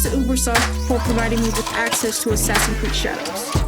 to Ubisoft for providing me with access to Assassin's Creed Shadows.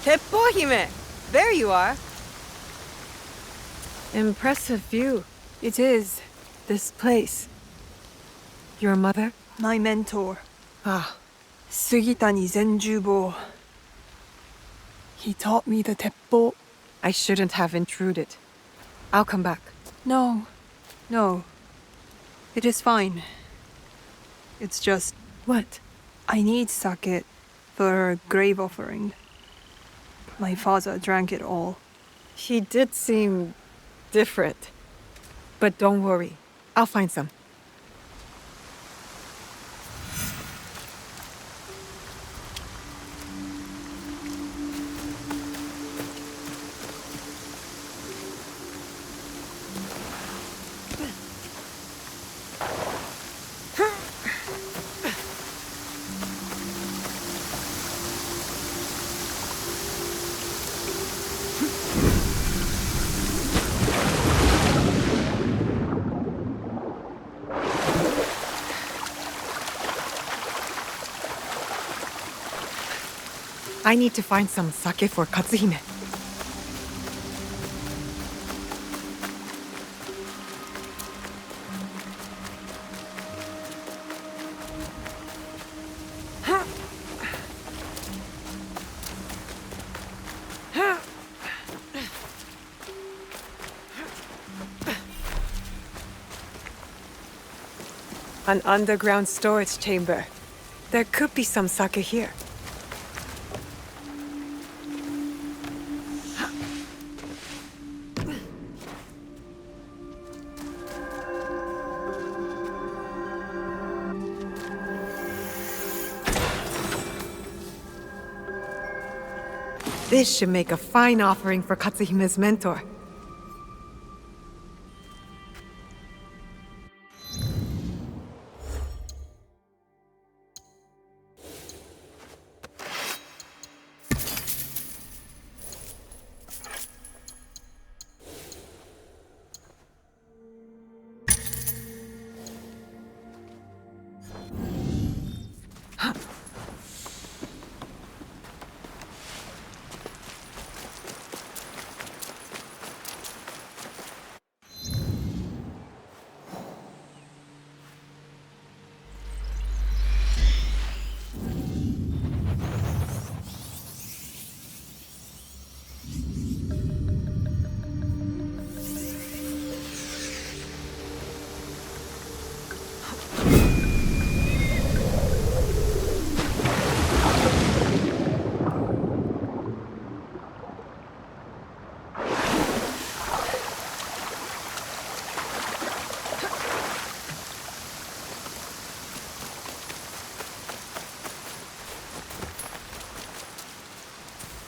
Teppohime! There you are. Impressive view. It is. This place. Your mother? My mentor, Ah, Sugitani Zenjubo. He taught me the teppo. I shouldn't have intruded. I'll come back. No. It is fine. It's just, What? I need sake for a grave offering. My father drank it all. He did seem different. But don't worry. I'll find some. I need to find some sake for Katsuhime. An underground storage chamber. There could be some sake here. This should make a fine offering for Katsuhime's mentor.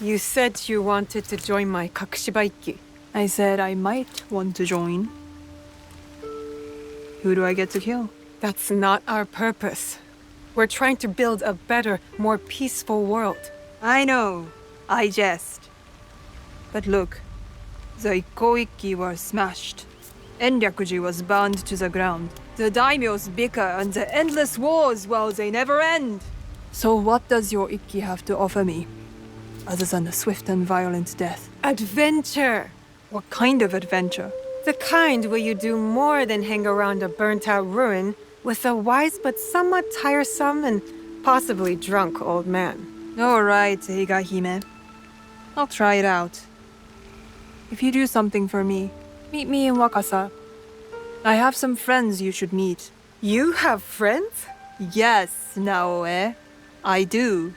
You said you wanted to join my Kakushibaiki. I said I might want to join. Who do I get to kill? That's not our purpose. We're trying to build a better, more peaceful world. I know. I jest. But look, the Ikoiki were smashed. Enryakuji was burned to the ground. The daimyos bicker and the endless wars, well, they never end. So what does your Ikki have to offer me? Other than a swift and violent death. Adventure! What kind of adventure? The kind where you do more than hang around a burnt-out ruin with a wise but somewhat tiresome and possibly drunk old man. All right, Higahime. I'll try it out. If you do something for me, meet me in Wakasa. I have some friends you should meet. You have friends? Yes, Naoe. I do.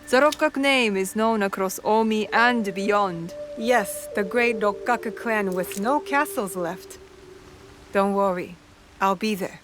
The Rokkaku name is known across Omi and beyond. Yes, the great Rokkaku clan with no castles left. Don't worry, I'll be there.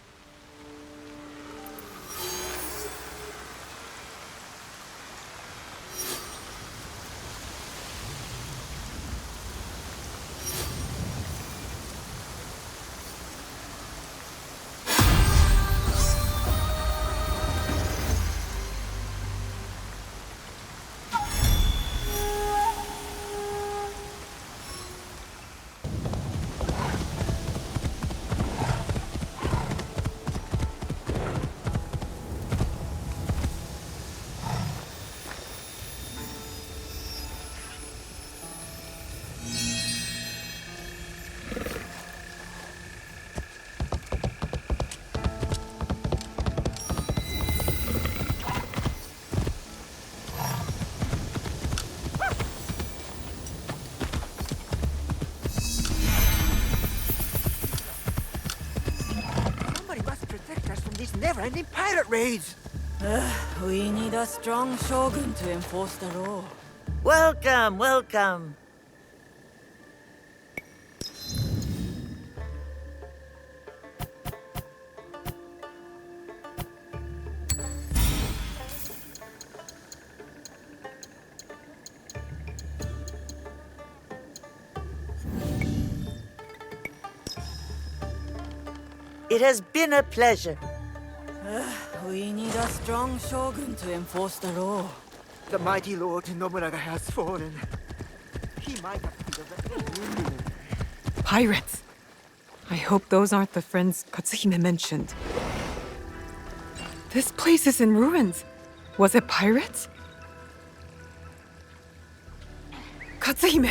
never-ending pirate raids. We need a strong shogun to enforce the law. Welcome, welcome. It has been a pleasure. We need a strong shogun to enforce the law. The mighty Lord Nobunaga has fallen. He might have to be the... Pirates. I hope those aren't the friends Katsuhime mentioned. This place is in ruins. Was it pirates? Katsuhime,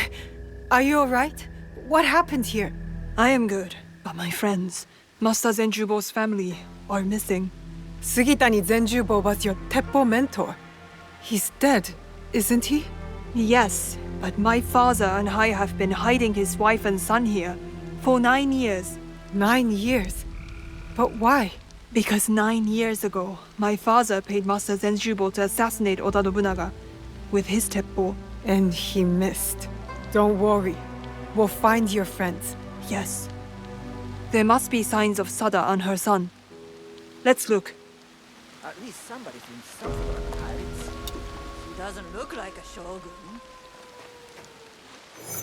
are you alright? What happened here? I am good, but my friends, Master Zenjubo's family, are missing. Sugitani Zenjubo was your Teppo mentor. He's dead, isn't he? Yes, but my father and I have been hiding his wife and son here for 9 years. 9 years? But why? Because 9 years ago, my father paid Master Zenjubo to assassinate Oda Nobunaga with his Teppo. And he missed. Don't worry. We'll find your friends. Yes. There must be signs of Sada and her son. Let's look. At least somebody's doing something about the pirates. He doesn't look like a shogun.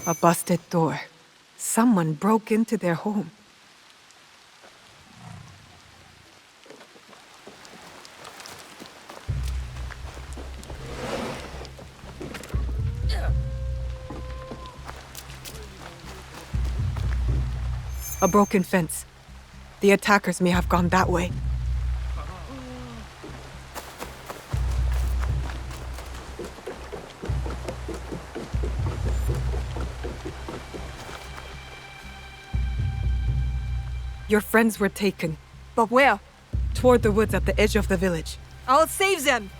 A busted door. Someone broke into their home. A broken fence. The attackers may have gone that way. Your friends were taken. But where? Toward the woods at the edge of the village. I'll save them!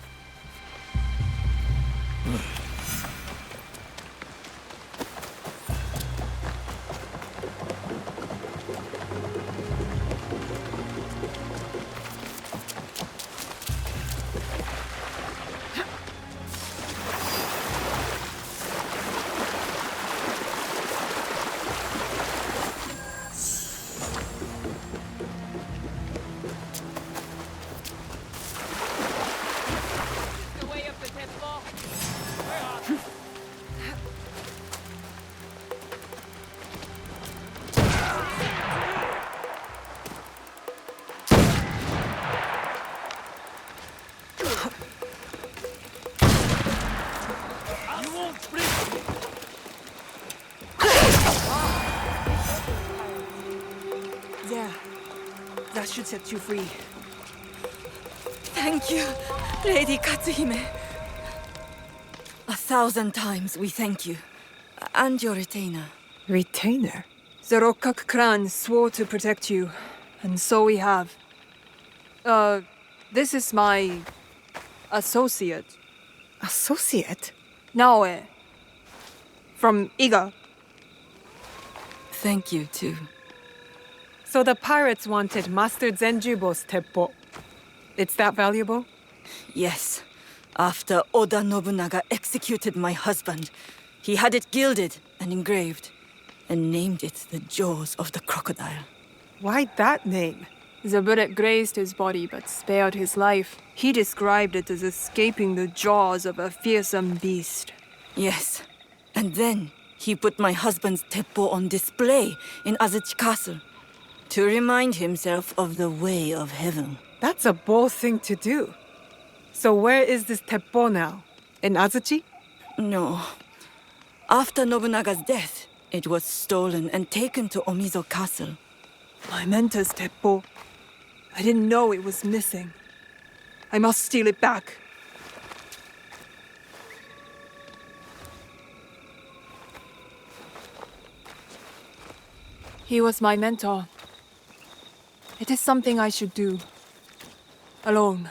There. That should set you free. Thank you, Lady Katsuhime. 1,000 times we thank you. And your retainer. Retainer? The Rokkak clan swore to protect you, and so we have. This is my... associate. Associate? Naoe. From Iga. Thank you, too. So the pirates wanted Master Zenjubo's Teppo. It's that valuable? Yes. After Oda Nobunaga executed my husband, he had it gilded and engraved, and named it the Jaws of the Crocodile. Why that name? The bullet grazed his body but spared his life. He described it as escaping the jaws of a fearsome beast. Yes. And then he put my husband's Teppo on display in Azuchi Castle to remind himself of the way of heaven. That's a bold thing to do. So where is this Teppo now? In Azuchi? No. After Nobunaga's death, it was stolen and taken to Omizo Castle. My mentor's Teppo. I didn't know it was missing. I must steal it back. He was my mentor. It is something I should do. Alone.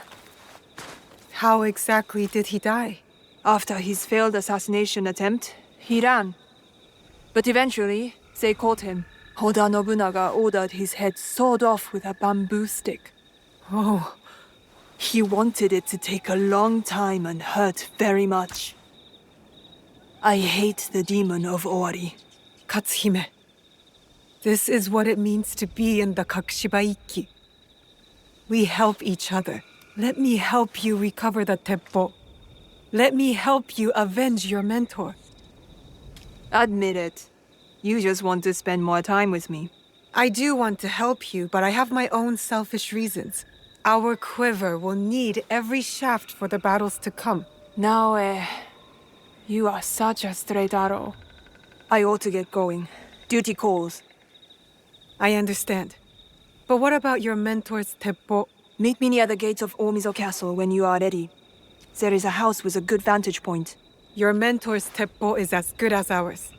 How exactly did he die? After his failed assassination attempt, he ran. But eventually, they caught him. Oda Nobunaga ordered his head sawed off with a bamboo stick. Oh, He wanted it to take a long time and hurt very much. I hate the demon of Owari. Katsuhime. This is what it means to be in the Kakushibaiki. We help each other. Let me help you recover the Teppo. Let me help you avenge your mentor. Admit it. You just want to spend more time with me. I do want to help you, but I have my own selfish reasons. Our quiver will need every shaft for the battles to come. Naoe, you are such a straight arrow. I ought to get going. Duty calls. I understand. But what about your mentor's Teppo? Meet me near the gates of Omizo Castle when you are ready. There is a house with a good vantage point. Your mentor's Teppo is as good as ours.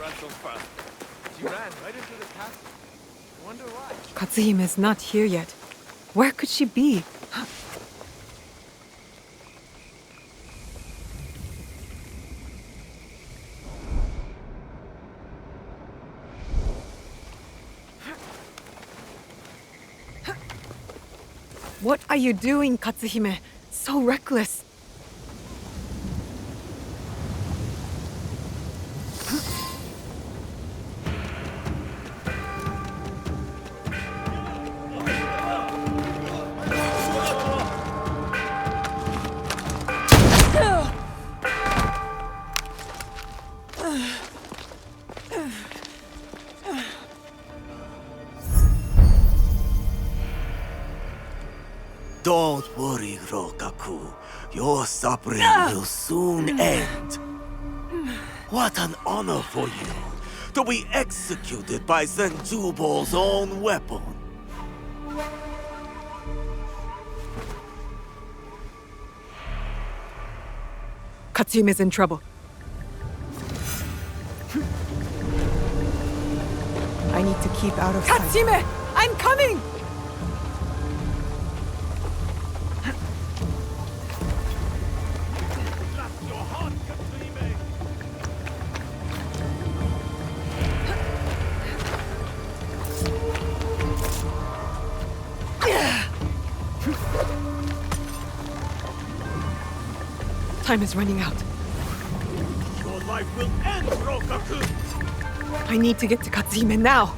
Run so fast. She ran right into the castle. I wonder why. Katsuhime is not here yet. Where could she be? What are you doing, Katsuhime? So reckless. Don't worry, Rokaku. Your suffering will soon end. What an honor for you to be executed by Senjubo's own weapon. Katsuhime's in trouble. I need to keep out of sight. Katsuhime! I'm coming! Time is running out. Your life will end, Rokaku! I need to get to Katsuhime now.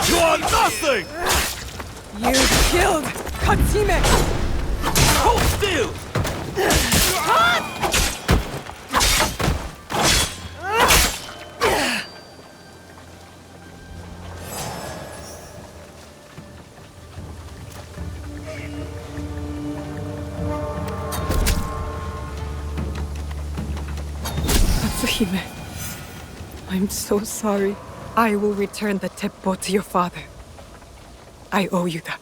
You are nothing! You killed Katsuhime! Hold still! Katsuhime, I'm so sorry. I will return the Teppo to your father. I owe you that.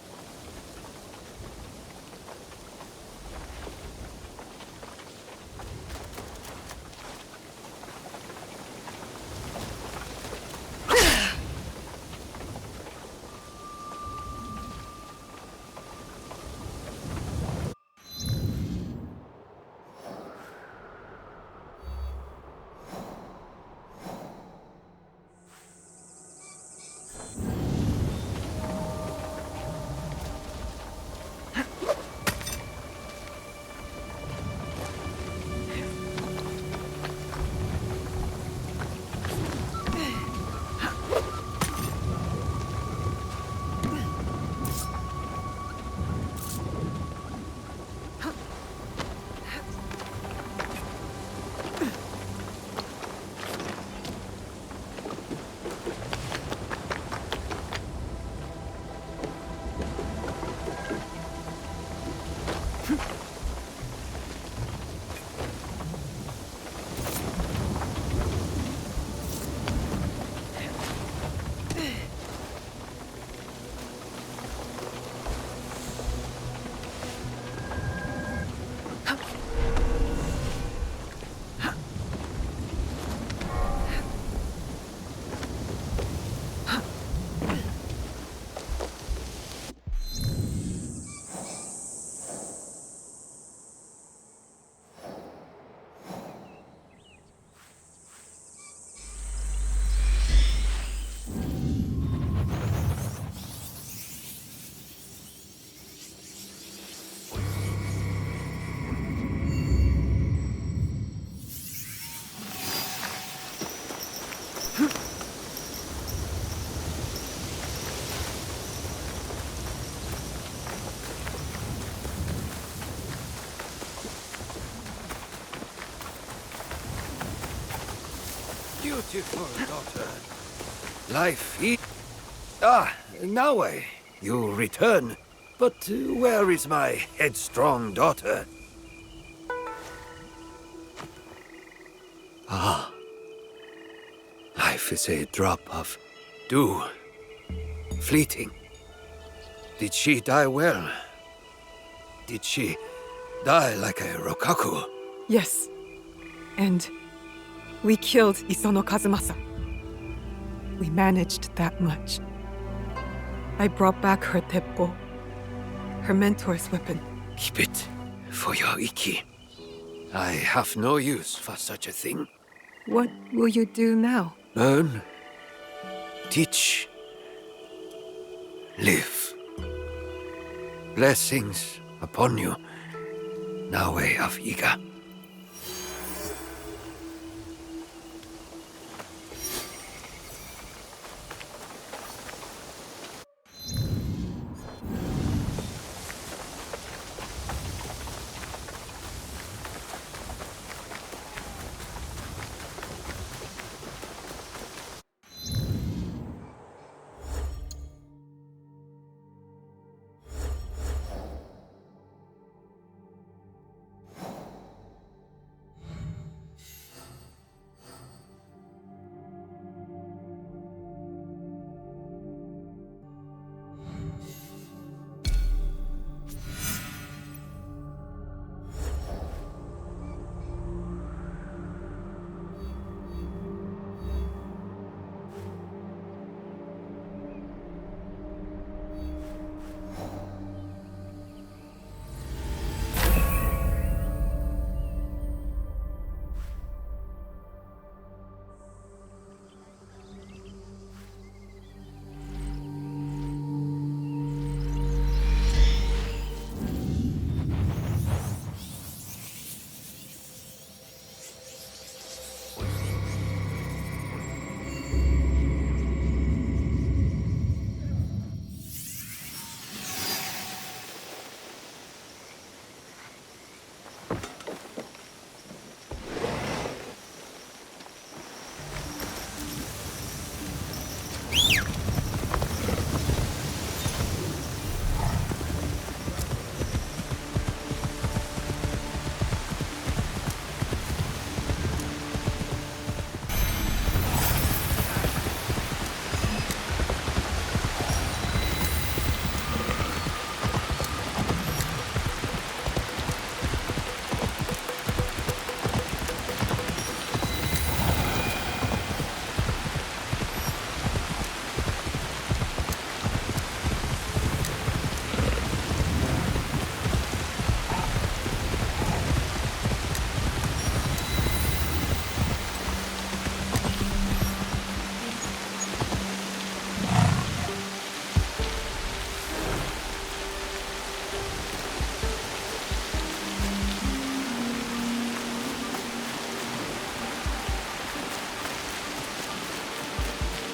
beautiful daughter. Life is... Ah, Naue, you return. But where is my headstrong daughter? Ah. Life is a drop of dew. Fleeting. Did she die well? Did she die like a Rokaku? Yes. And we killed Isono Kazumasa. We managed that much. I brought back her teppo, her mentor's weapon. Keep it for your Iki. I have no use for such a thing. What will you do now? Learn, teach, live. Blessings upon you, Naue of Iga.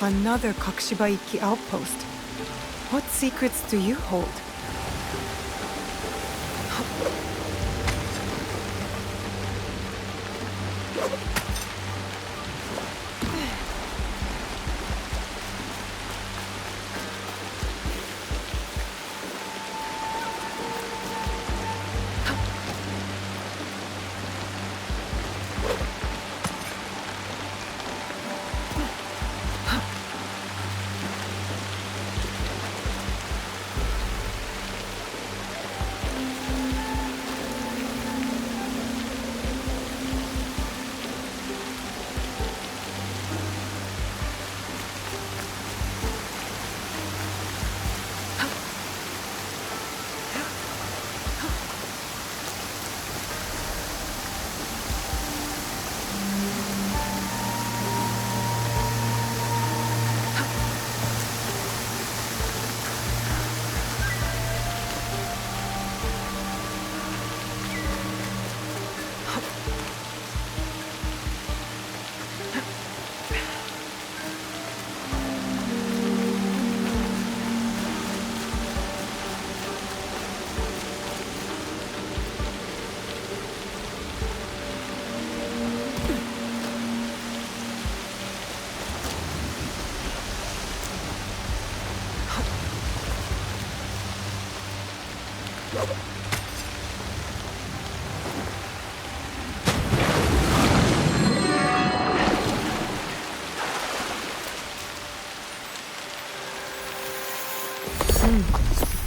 Another Kakushibaiki outpost. What secrets do you hold?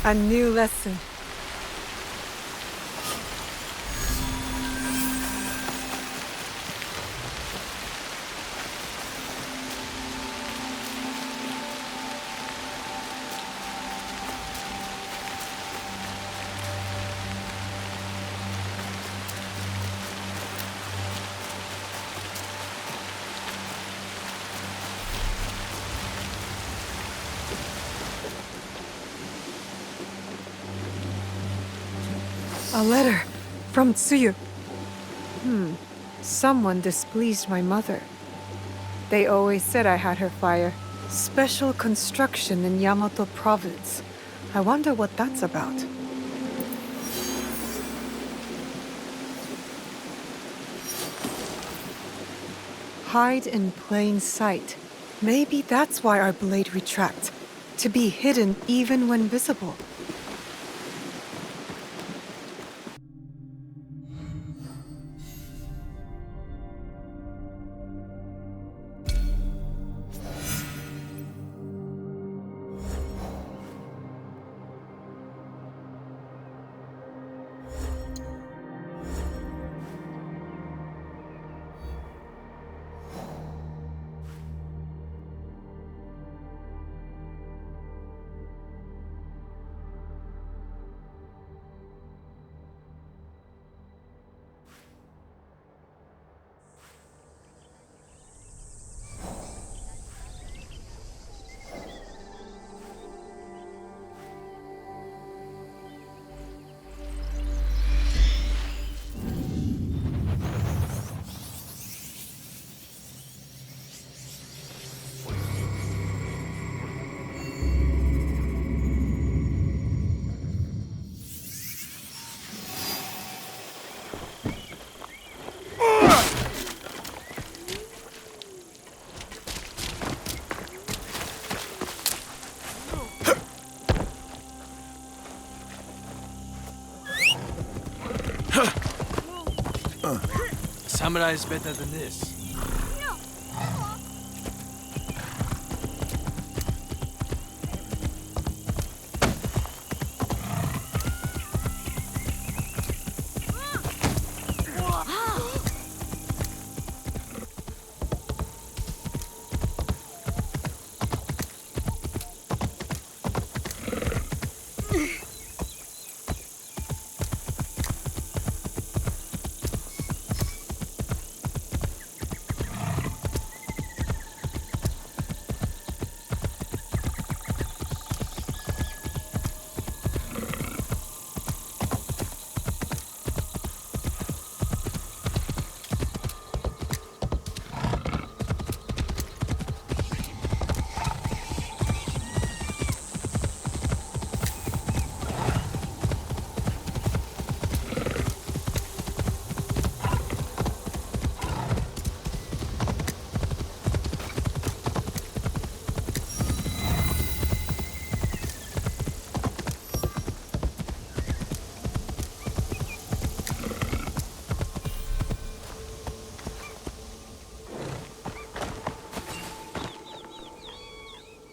A new lesson. A letter from Tsuyu. Someone displeased my mother. They always said I had her fire. Special construction in Yamato province. I wonder what that's about. Hide in plain sight. Maybe that's why our blade retracts. To be hidden even when visible. Samurai is better than this.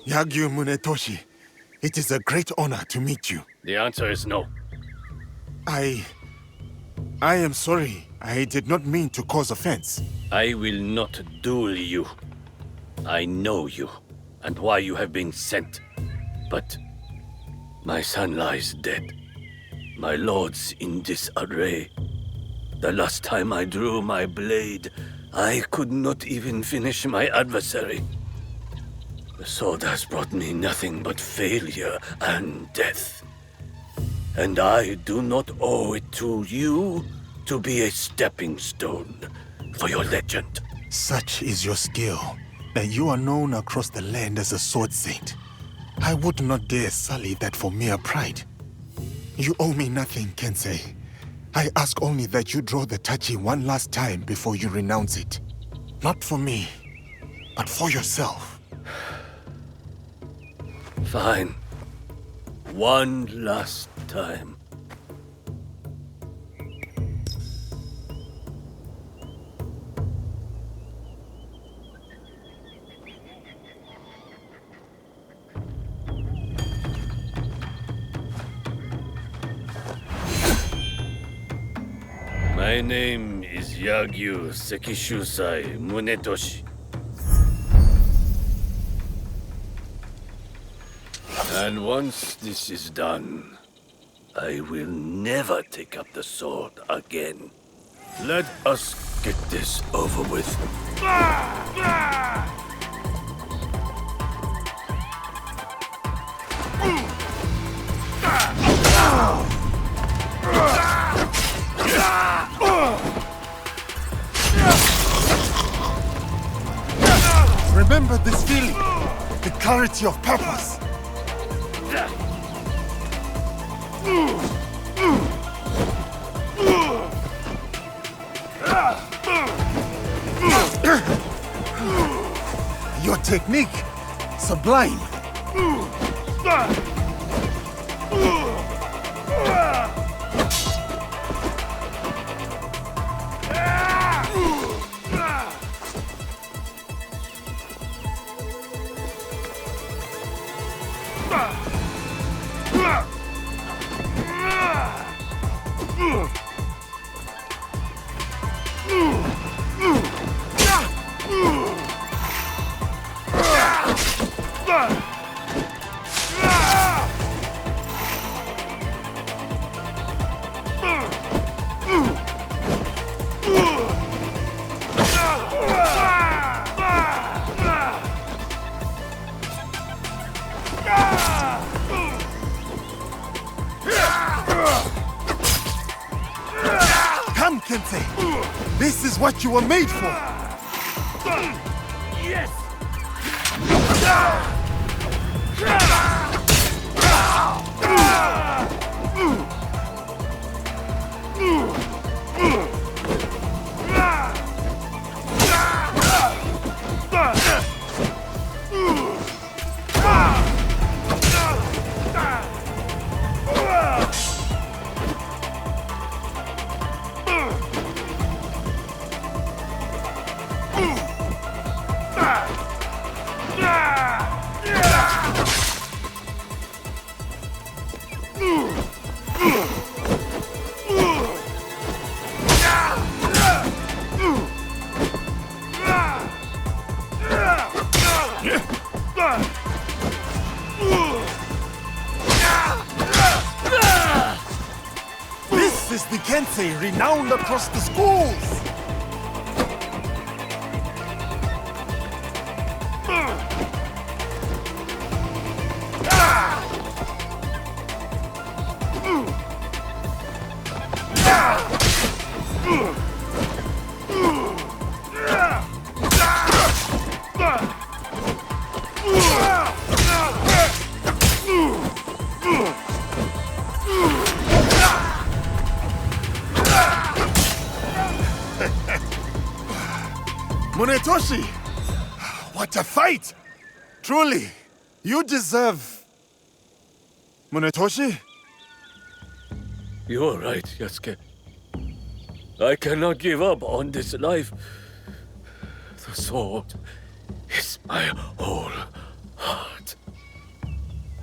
Yagyu Munetoshi, it is a great honor to meet you. The answer is no. I am sorry. I did not mean to cause offense. I will not duel you. I know you, and why you have been sent. But my son lies dead. My lords in disarray. The last time I drew my blade, I could not even finish my adversary. The sword has brought me nothing but failure and death. And I do not owe it to you to be a stepping stone for your legend. Such is your skill, that you are known across the land as a sword saint. I would not dare sully that for mere pride. You owe me nothing, Kensei. I ask only that you draw the tachi one last time before you renounce it. Not for me, but for yourself. Fine. One last time. My name is Yagyu Sekishusai Munetoshi. And once this is done, I will never take up the sword again. Let us get this over with. Remember this feeling, the clarity of purpose. Your technique, sublime. Come, Kensei. This is what you were made for. Yes! This is the Kensei renowned across the schools. Munetoshi! What a fight! Truly, you deserve... Munetoshi? You are right, Yasuke. I cannot give up on this life. The sword is my whole heart.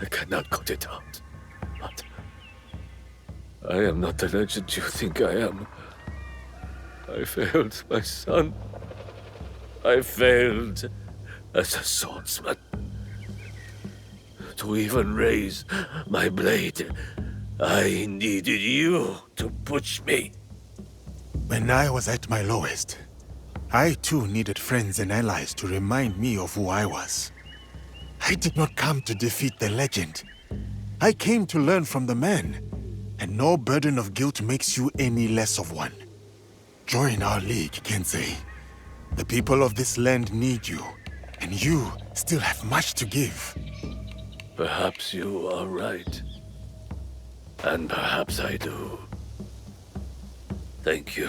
I cannot cut it out. But I am not the legend you think I am. I failed my son. I failed as a swordsman. To even raise my blade, I needed you to push me. When I was at my lowest, I too needed friends and allies to remind me of who I was. I did not come to defeat the legend. I came to learn from the man, and no burden of guilt makes you any less of one. Join our league, Kensei. The people of this land need you, and you still have much to give. Perhaps you are right. And perhaps I do. Thank you,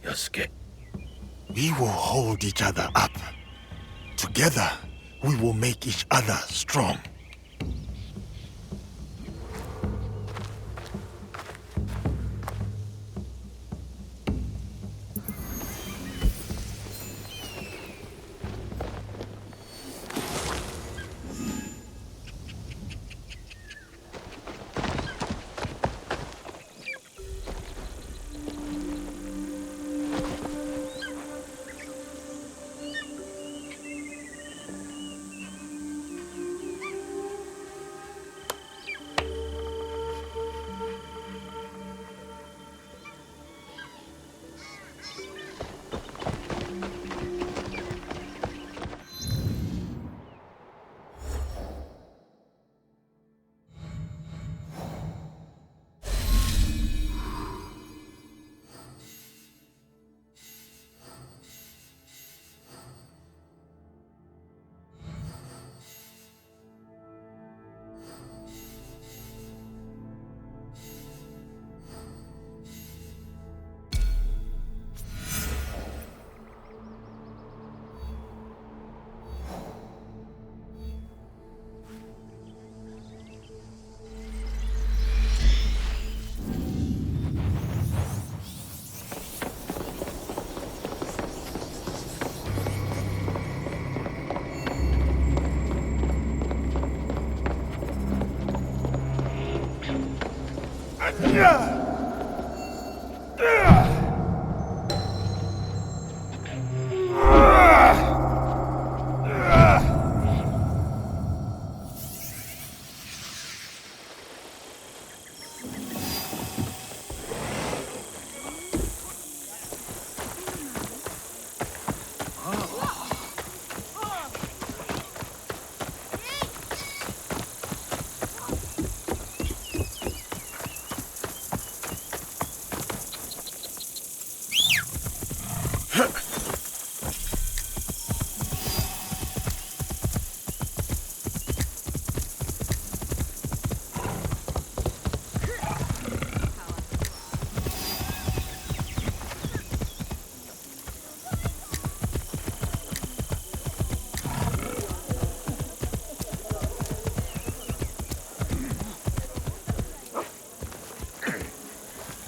Yasuke. We will hold each other up. Together, we will make each other strong.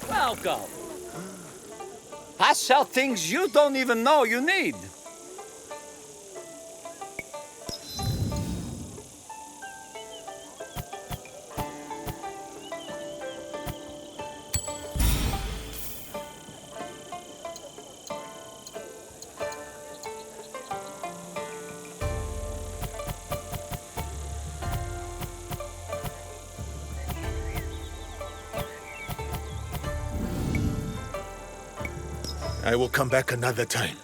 Welcome. I sell things you don't even know you need. I will come back another time.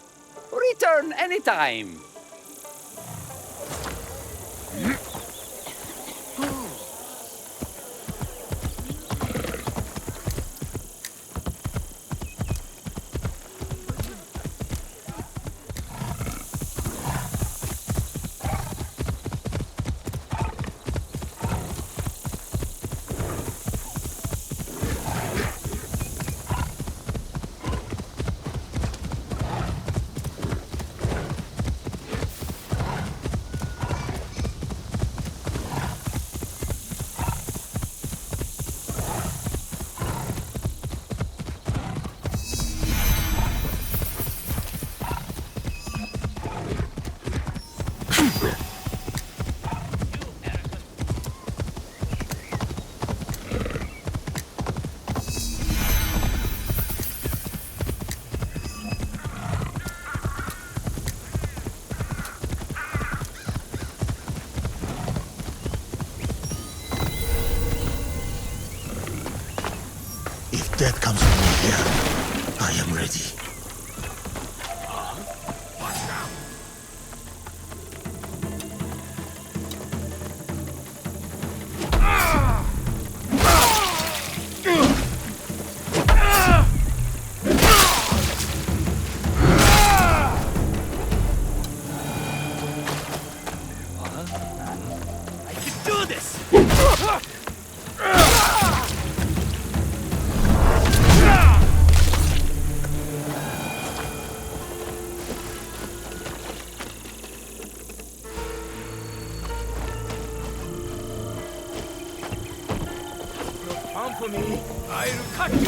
Return anytime. If death comes for me here, I am ready. For me, I'll cut you.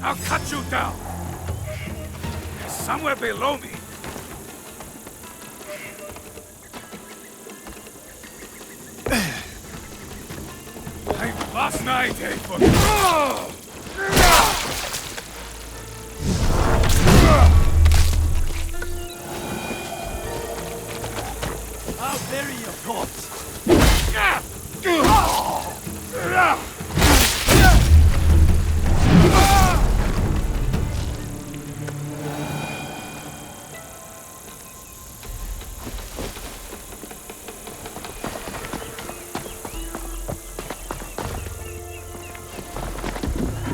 I'll cut you down. Somewhere below me. I've lost my day for I'll bury your corpse.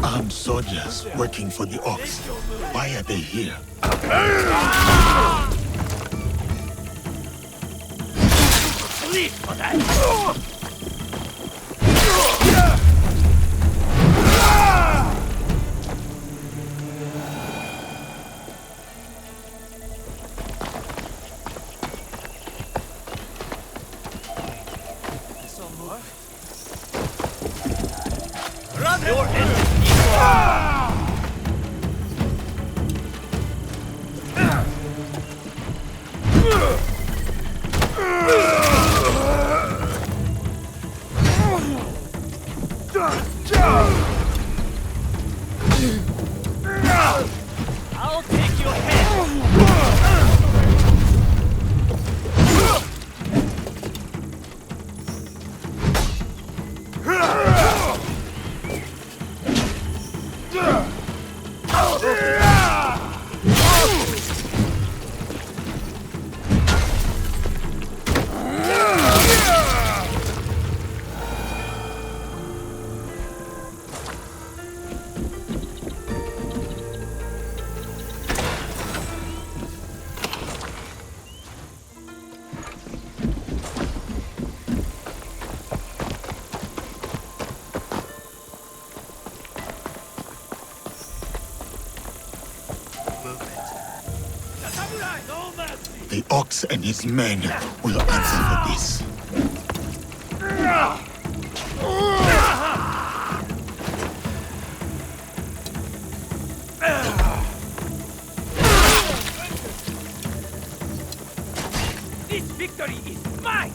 Armed soldiers working for the Ox. Why are they here? Bleed for that. I'll take your head! The ox and his men will answer for this. This victory is mine!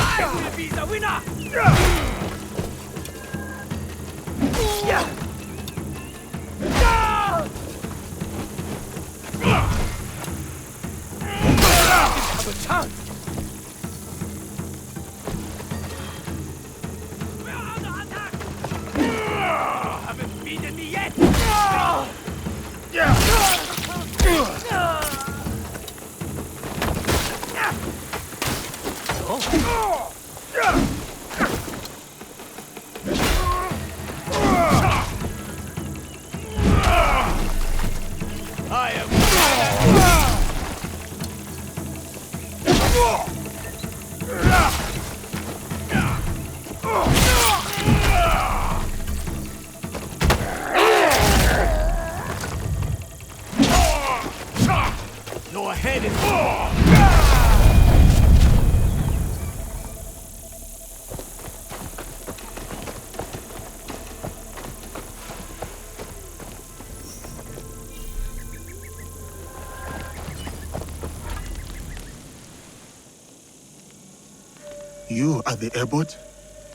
I will be the winner! Have a chance! We're under attack! Haven't beaten me yet! I am... Your head is... You are the abbot?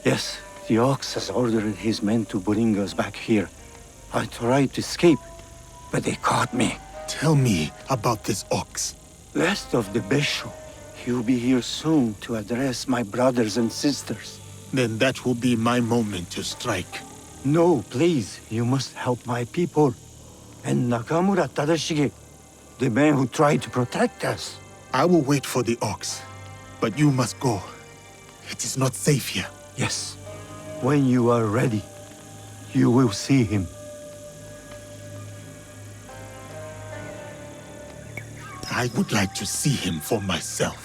Yes, the ox has ordered his men to bring us back here. I tried to escape, but they caught me. Tell me about this ox. Last of the Besho. He'll be here soon to address my brothers and sisters. Then that will be my moment to strike. No, please. You must help my people. And Nakamura Tadashige, the man who tried to protect us. I will wait for the ox, but you must go. It is not safe here. Yes. When you are ready, you will see him. I would like to see him for myself.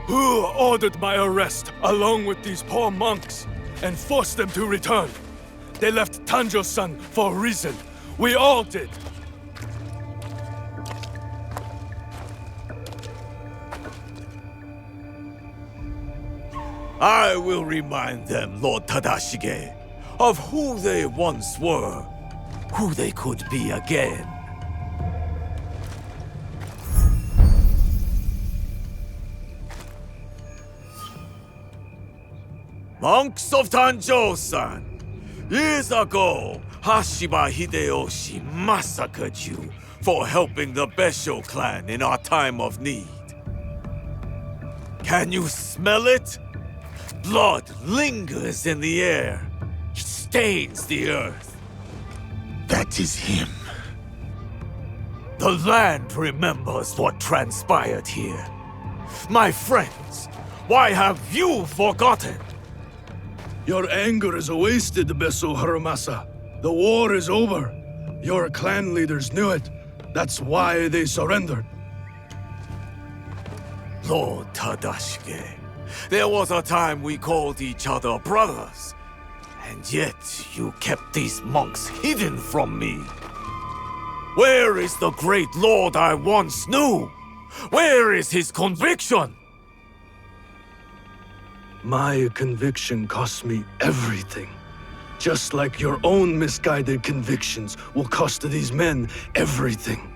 Who ordered my arrest, along with these poor monks, and forced them to return? They left Tanjo-san for a reason. We all did. I will remind them, Lord Tadashige, of who they once were, who they could be again. Monks of Tanjo-san, years ago, Hashiba Hideyoshi massacred you for helping the Besho clan in our time of need. Can you smell it? Blood lingers in the air. It stains the earth. That is him. The land remembers what transpired here. My friends, why have you forgotten? Your anger is wasted, Beso Haramasa. The war is over. Your clan leaders knew it. That's why they surrendered. Lord Tadashige, there was a time we called each other brothers. And yet you kept these monks hidden from me. Where is the great lord I once knew? Where is his conviction? My conviction cost me everything. Just like your own misguided convictions will cost these men everything.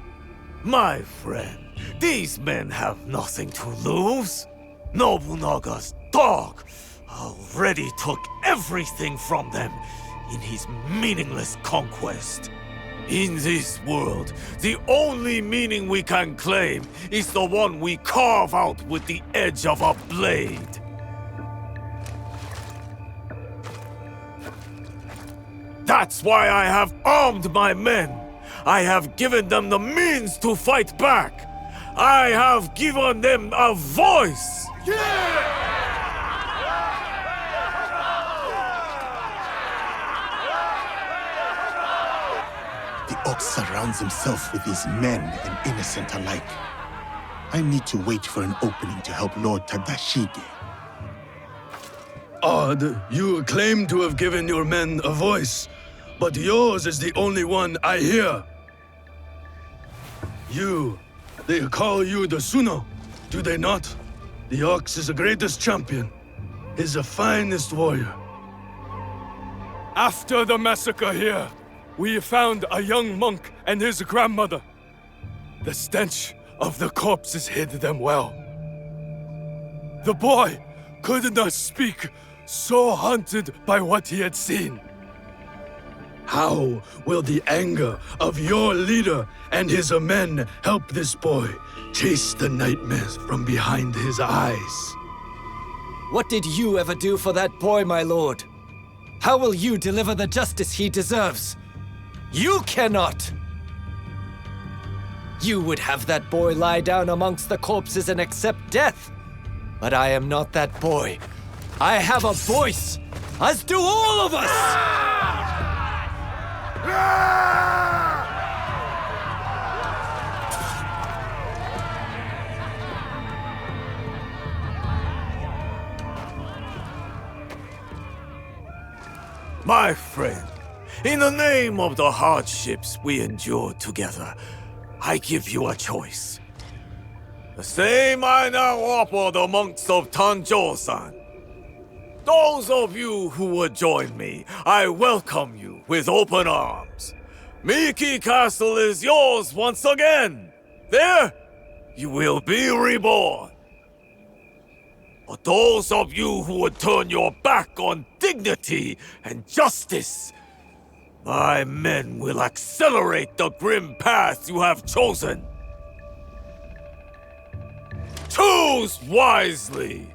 My friend, these men have nothing to lose. Nobunaga's dog already took everything from them in his meaningless conquest. In this world, the only meaning we can claim is the one we carve out with the edge of a blade. That's why I have armed my men. I have given them the means to fight back. I have given them a voice. The ox surrounds himself with his men and innocent alike. I need to wait for an opening to help Lord Tadashige. Odd, you claim to have given your men a voice, but yours is the only one I hear. They call you the Suno, do they not? The ox is the greatest champion. He's the finest warrior. After the massacre here, we found a young monk and his grandmother. The stench of the corpses hid them well. The boy could not speak, so haunted by what he had seen. How will the anger of your leader and his men help this boy chase the nightmares from behind his eyes? What did you ever do for that boy, my lord? How will you deliver the justice he deserves? You cannot! You would have that boy lie down amongst the corpses and accept death. But I am not that boy. I have a voice, as do all of us! My friend, in the name of the hardships we endured together, I give you a choice. The same I now offer the monks of Tanjo-san. Those of you who would join me, I welcome you with open arms. Miki Castle is yours once again. There, you will be reborn. But those of you who would turn your back on dignity and justice, my men will accelerate the grim path you have chosen. Choose wisely.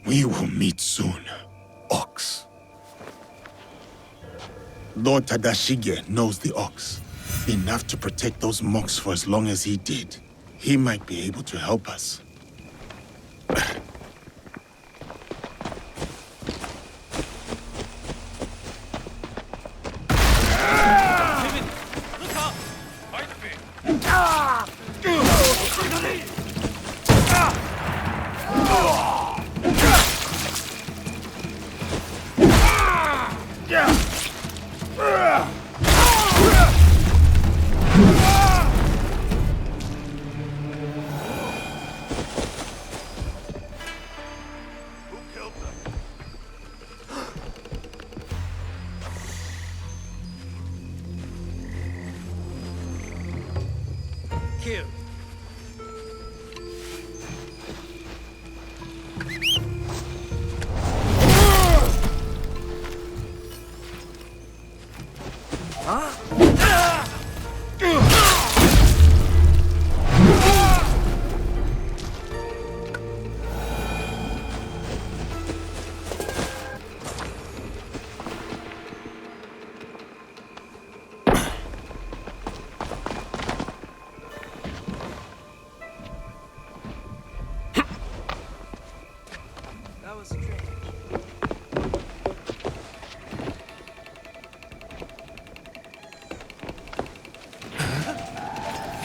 We will meet soon, Ox. Lord Tadashige knows the Ox. Enough to protect those monks for as long as he did. He might be able to help us.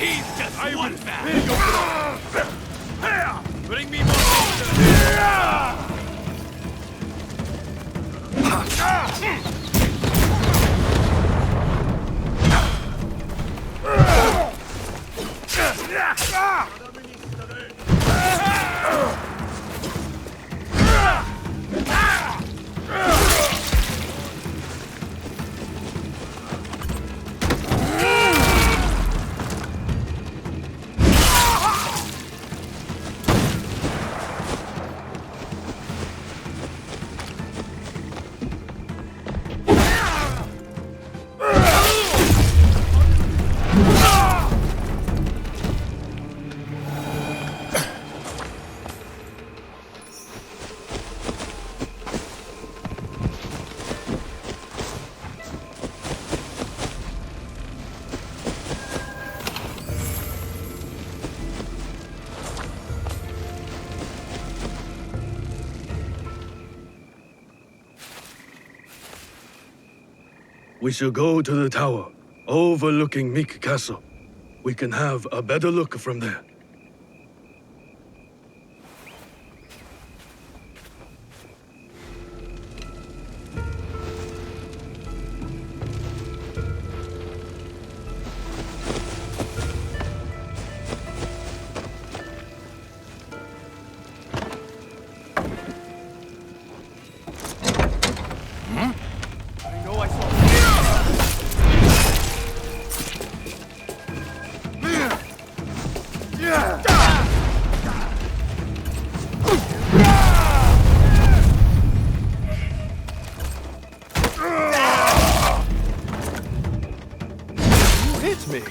He's just one man! Bring me more! We shall go to the tower, overlooking Meek Castle. We can have a better look from there. Me.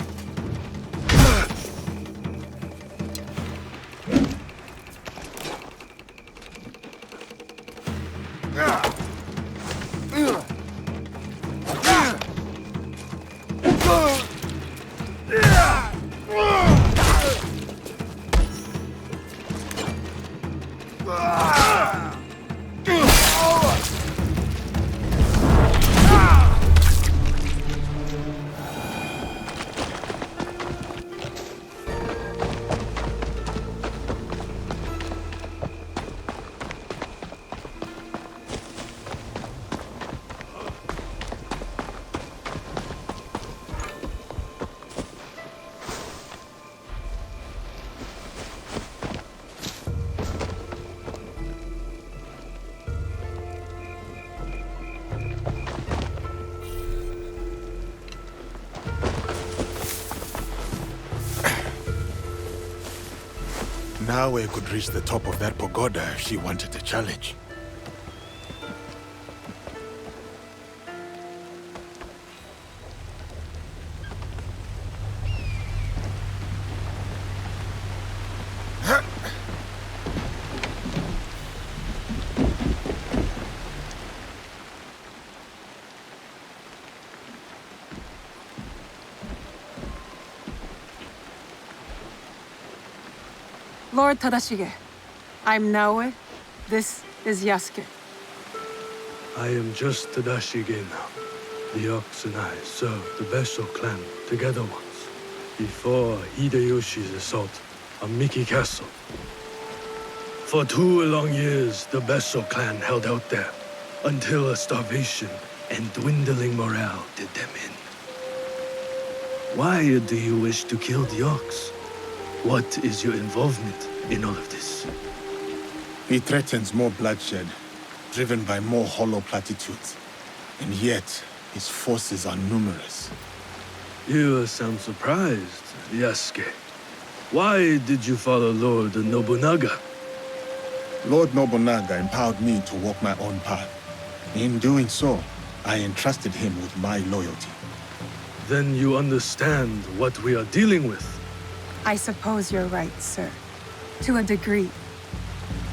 Nawe could reach the top of that pagoda if she wanted a challenge. Lord Tadashige, I'm Naoe. This is Yasuke. I am just Tadashige now. The Ox and I served the Besso clan together once, before Hideyoshi's assault on Miki Castle. For 2 long years, the Besso clan held out there, until a starvation and dwindling morale did them in. Why do you wish to kill the Ox? What is your involvement in all of this? He threatens more bloodshed, driven by more hollow platitudes. And yet, his forces are numerous. You sound surprised, Yasuke. Why did you follow Lord Nobunaga? Lord Nobunaga empowered me to walk my own path. In doing so, I entrusted him with my loyalty. Then you understand what we are dealing with. I suppose you're right, sir. To a degree.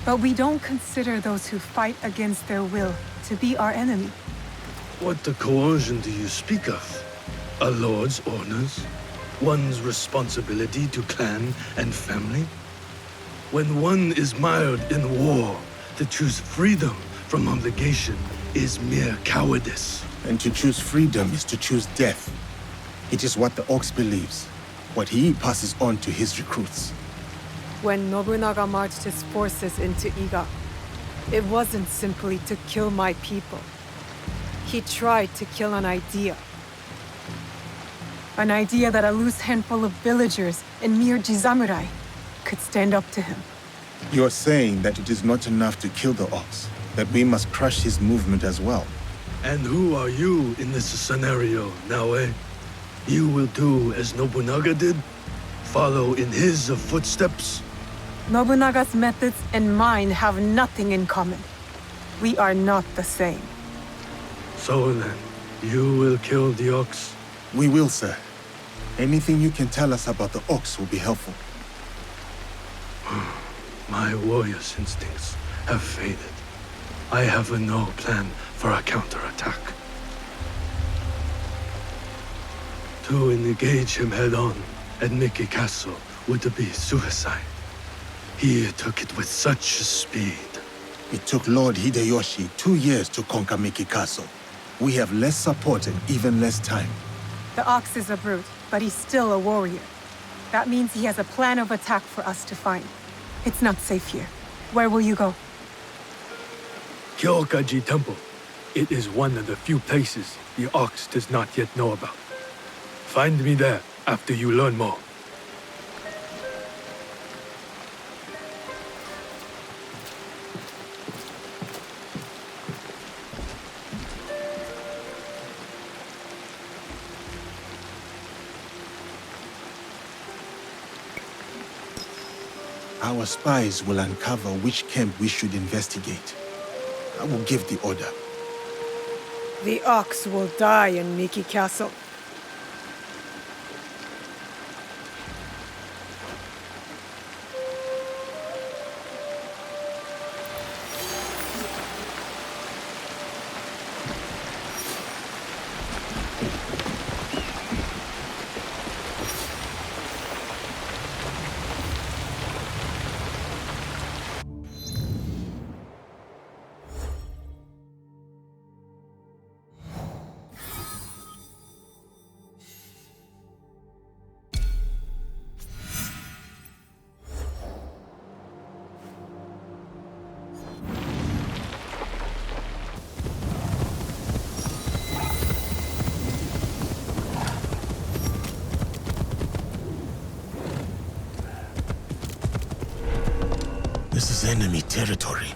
But we don't consider those who fight against their will to be our enemy. What coercion do you speak of? A lord's orders? One's responsibility to clan and family? When one is mired in war, to choose freedom from obligation is mere cowardice. And to choose freedom is to choose death. It is what the Ox believes. what he passes on to his recruits. When Nobunaga marched his forces into Iga, it wasn't simply to kill my people. He tried to kill an idea. An idea that a loose handful of villagers and mere Jisamurai could stand up to him. You're saying that it is not enough to kill the ox, that we must crush his movement as well. And who are you in this scenario, Naoe? You will do as Nobunaga did? Follow in his footsteps? Nobunaga's methods and mine have nothing in common. We are not the same. So then, you will kill the ox? We will, sir. Anything you can tell us about the ox will be helpful. My warrior's instincts have faded. I have no plan for a counterattack. To engage him head-on at Miki Castle would be suicide. He took it with such speed. It took Lord Hideyoshi 2 years to conquer Miki Castle. We have less support and even less time. The ox is a brute, but he's still a warrior. That means he has a plan of attack for us to find. It's not safe here. Where will you go? Kyokaji Temple. It is one of the few places the ox does not yet know about. Find me there after you learn more. Our spies will uncover which camp we should investigate. I will give the order. The ox will die in Miki Castle. This is enemy territory.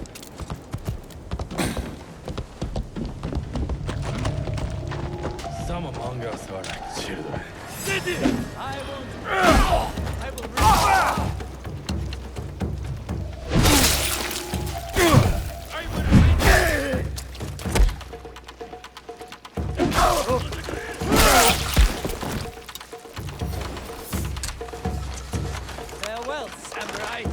Some among us are like children. Farewell, samurai.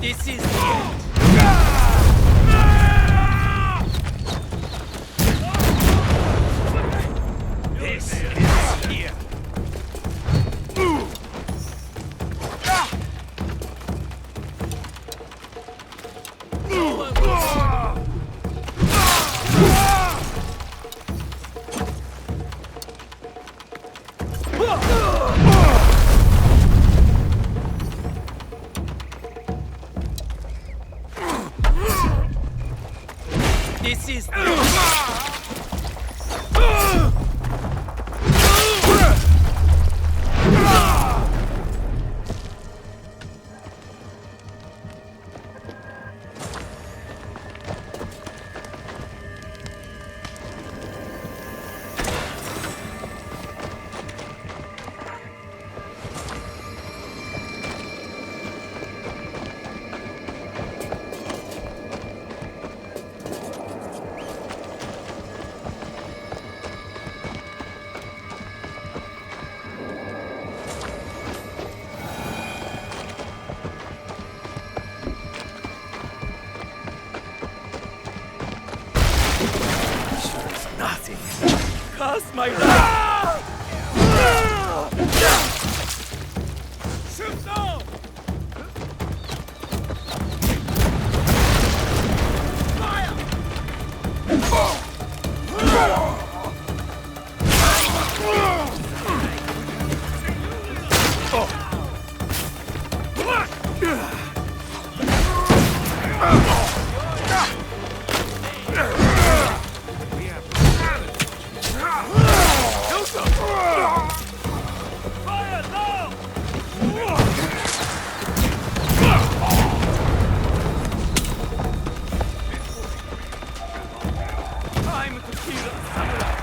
This is the end. This is here. This is Nothing. cast my wrath. Shoot now! Time to kill a samurai.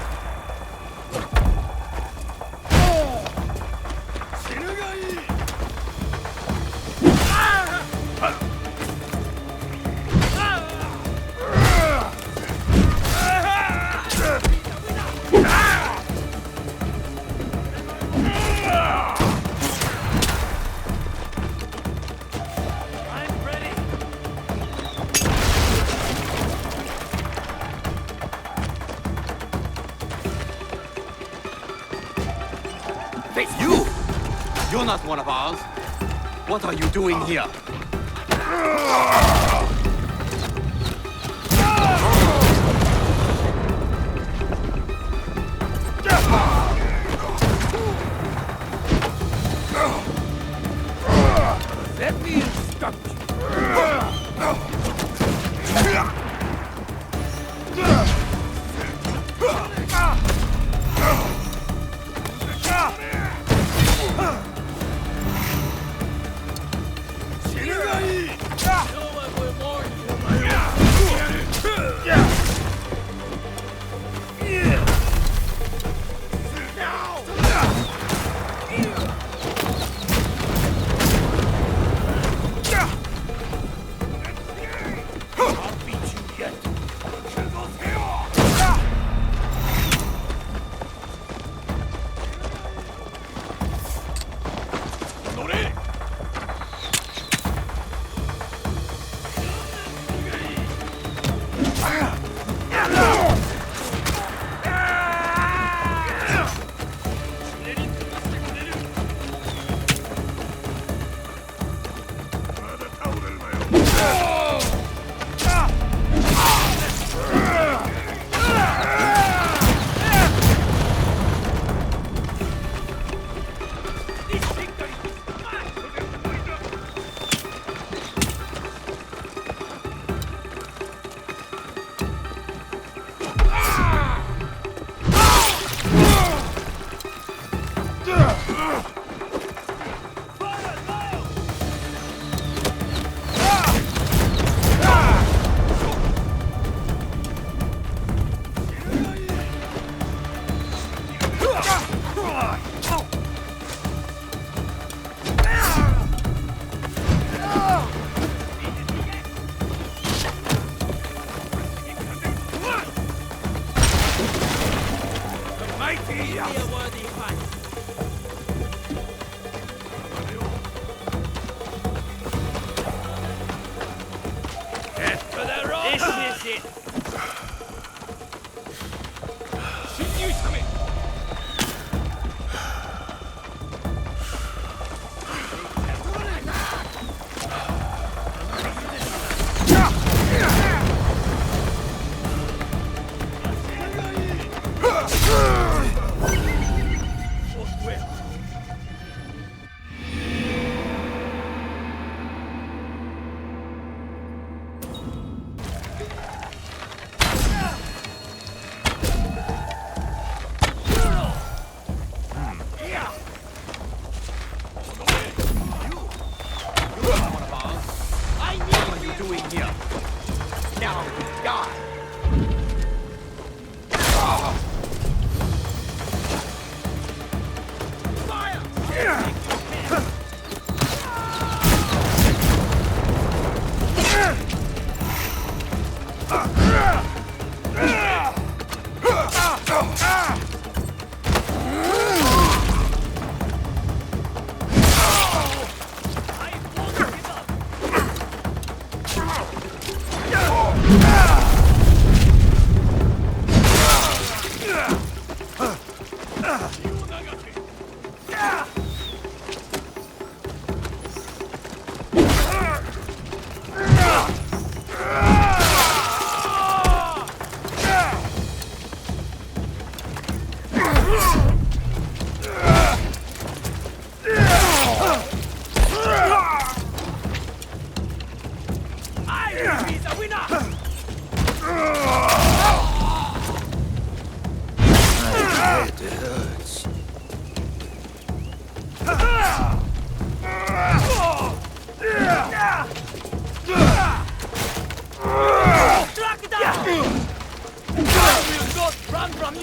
You! You're not one of ours. What are you doing here? Let me instruct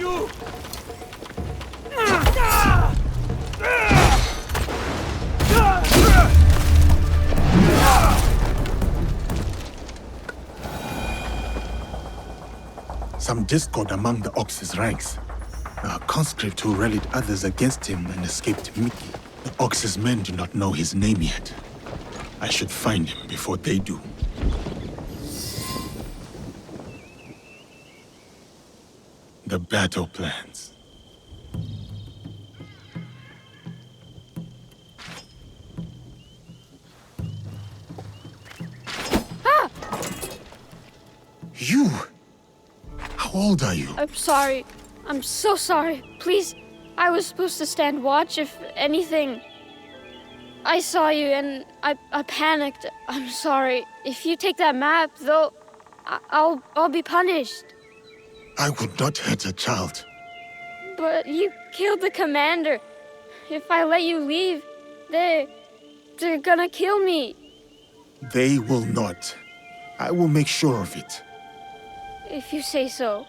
you. Some discord among the Ox's ranks. A conscript who rallied others against him and escaped Mickey. The Ox's men do not know his name yet. I should find him before they do. The battle plans. Ah! You! How old are you? I'm sorry. I'm so sorry. Please, I was supposed to stand watch if anything. I saw you and I panicked. I'm sorry. If you take that map, I'll be punished. I would not hurt a child. But you killed the commander. If I let you leave, they're gonna kill me. They will not. I will make sure of it. If you say so.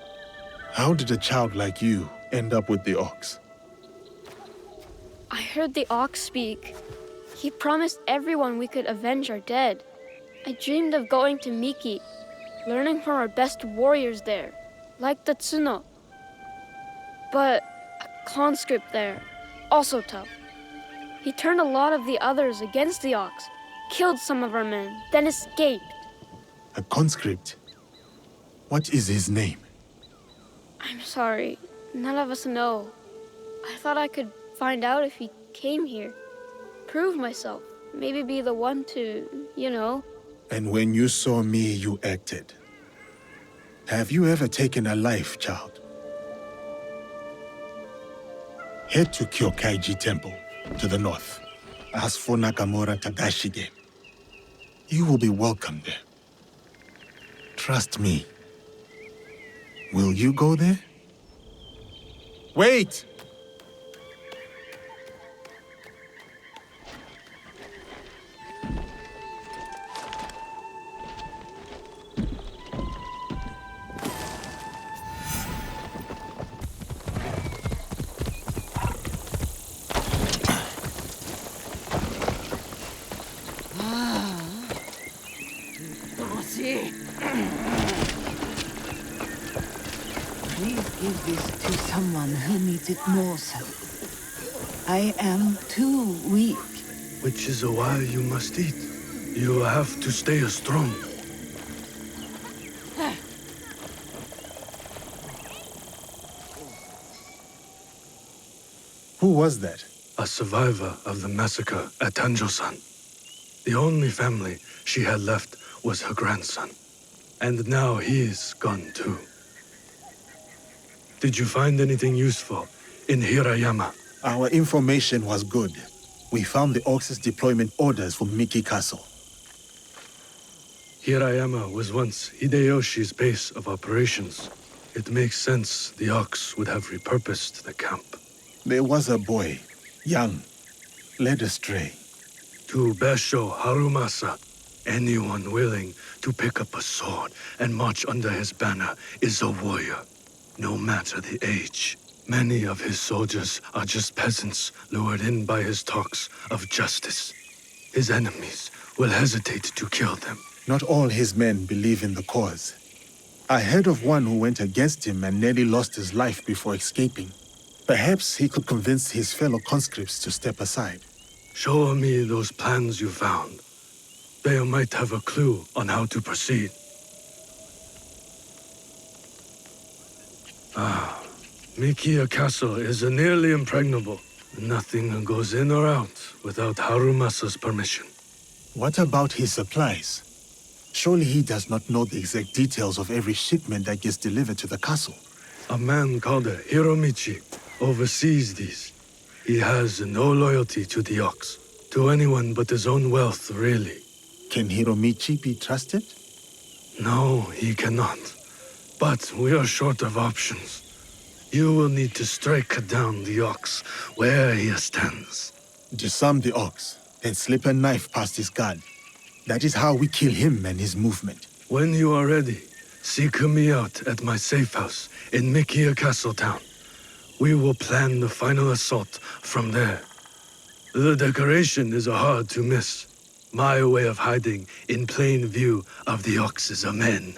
How did a child like you end up with the ox? I heard the ox speak. He promised everyone we could avenge our dead. I dreamed of going to Miki, learning from our best warriors there, like the Tsuno. But a conscript there, also tough. He turned a lot of the others against the ox, killed some of our men, then escaped. A conscript? What is his name? I'm sorry, none of us know. I thought I could find out if he came here. Prove myself. Maybe be the one to, you know. And when you saw me, you acted. Have you ever taken a life, child? Head to Kyokaiji Temple, to the north. Ask for Nakamura Tadashige. You will be welcome there. Trust me. Will you go there? Wait! Please give this to someone who needs it more so. I am too weak. Which is why you must eat. You have to stay strong. Who was that? A survivor of the massacre at Tanjo-san. The only family she had left was her grandson. And now he's gone too. Did you find anything useful in Hirayama? Our information was good. We found the Ox's deployment orders for Miki Castle. Hirayama was once Hideyoshi's base of operations. It makes sense the Ox would have repurposed the camp. There was a boy, young, led astray. To Basho Harumasa, anyone willing to pick up a sword and march under his banner is a warrior, no matter the age. Many of his soldiers are just peasants lured in by his talks of justice. His enemies will hesitate to kill them. Not all his men believe in the cause. I heard of one who went against him and nearly lost his life before escaping. Perhaps he could convince his fellow conscripts to step aside. Show me those plans you found. They might have a clue on how to proceed. Mikiya Castle is nearly impregnable. Nothing goes in or out without Harumasa's permission. What about his supplies? Surely he does not know the exact details of every shipment that gets delivered to the castle. A man called Hiromichi oversees these. He has no loyalty to the Ox, to anyone but his own wealth, really. Can Hiromichi be trusted? No, he cannot. But we are short of options. You will need to strike down the Ox where he stands. Disarm the Ox, then slip a knife past his guard. That is how we kill him and his movement. When you are ready, seek me out at my safe house in Mikiya Castle Town. We will plan the final assault from there. The decoration is hard to miss. My way of hiding in plain view of the Ox's men.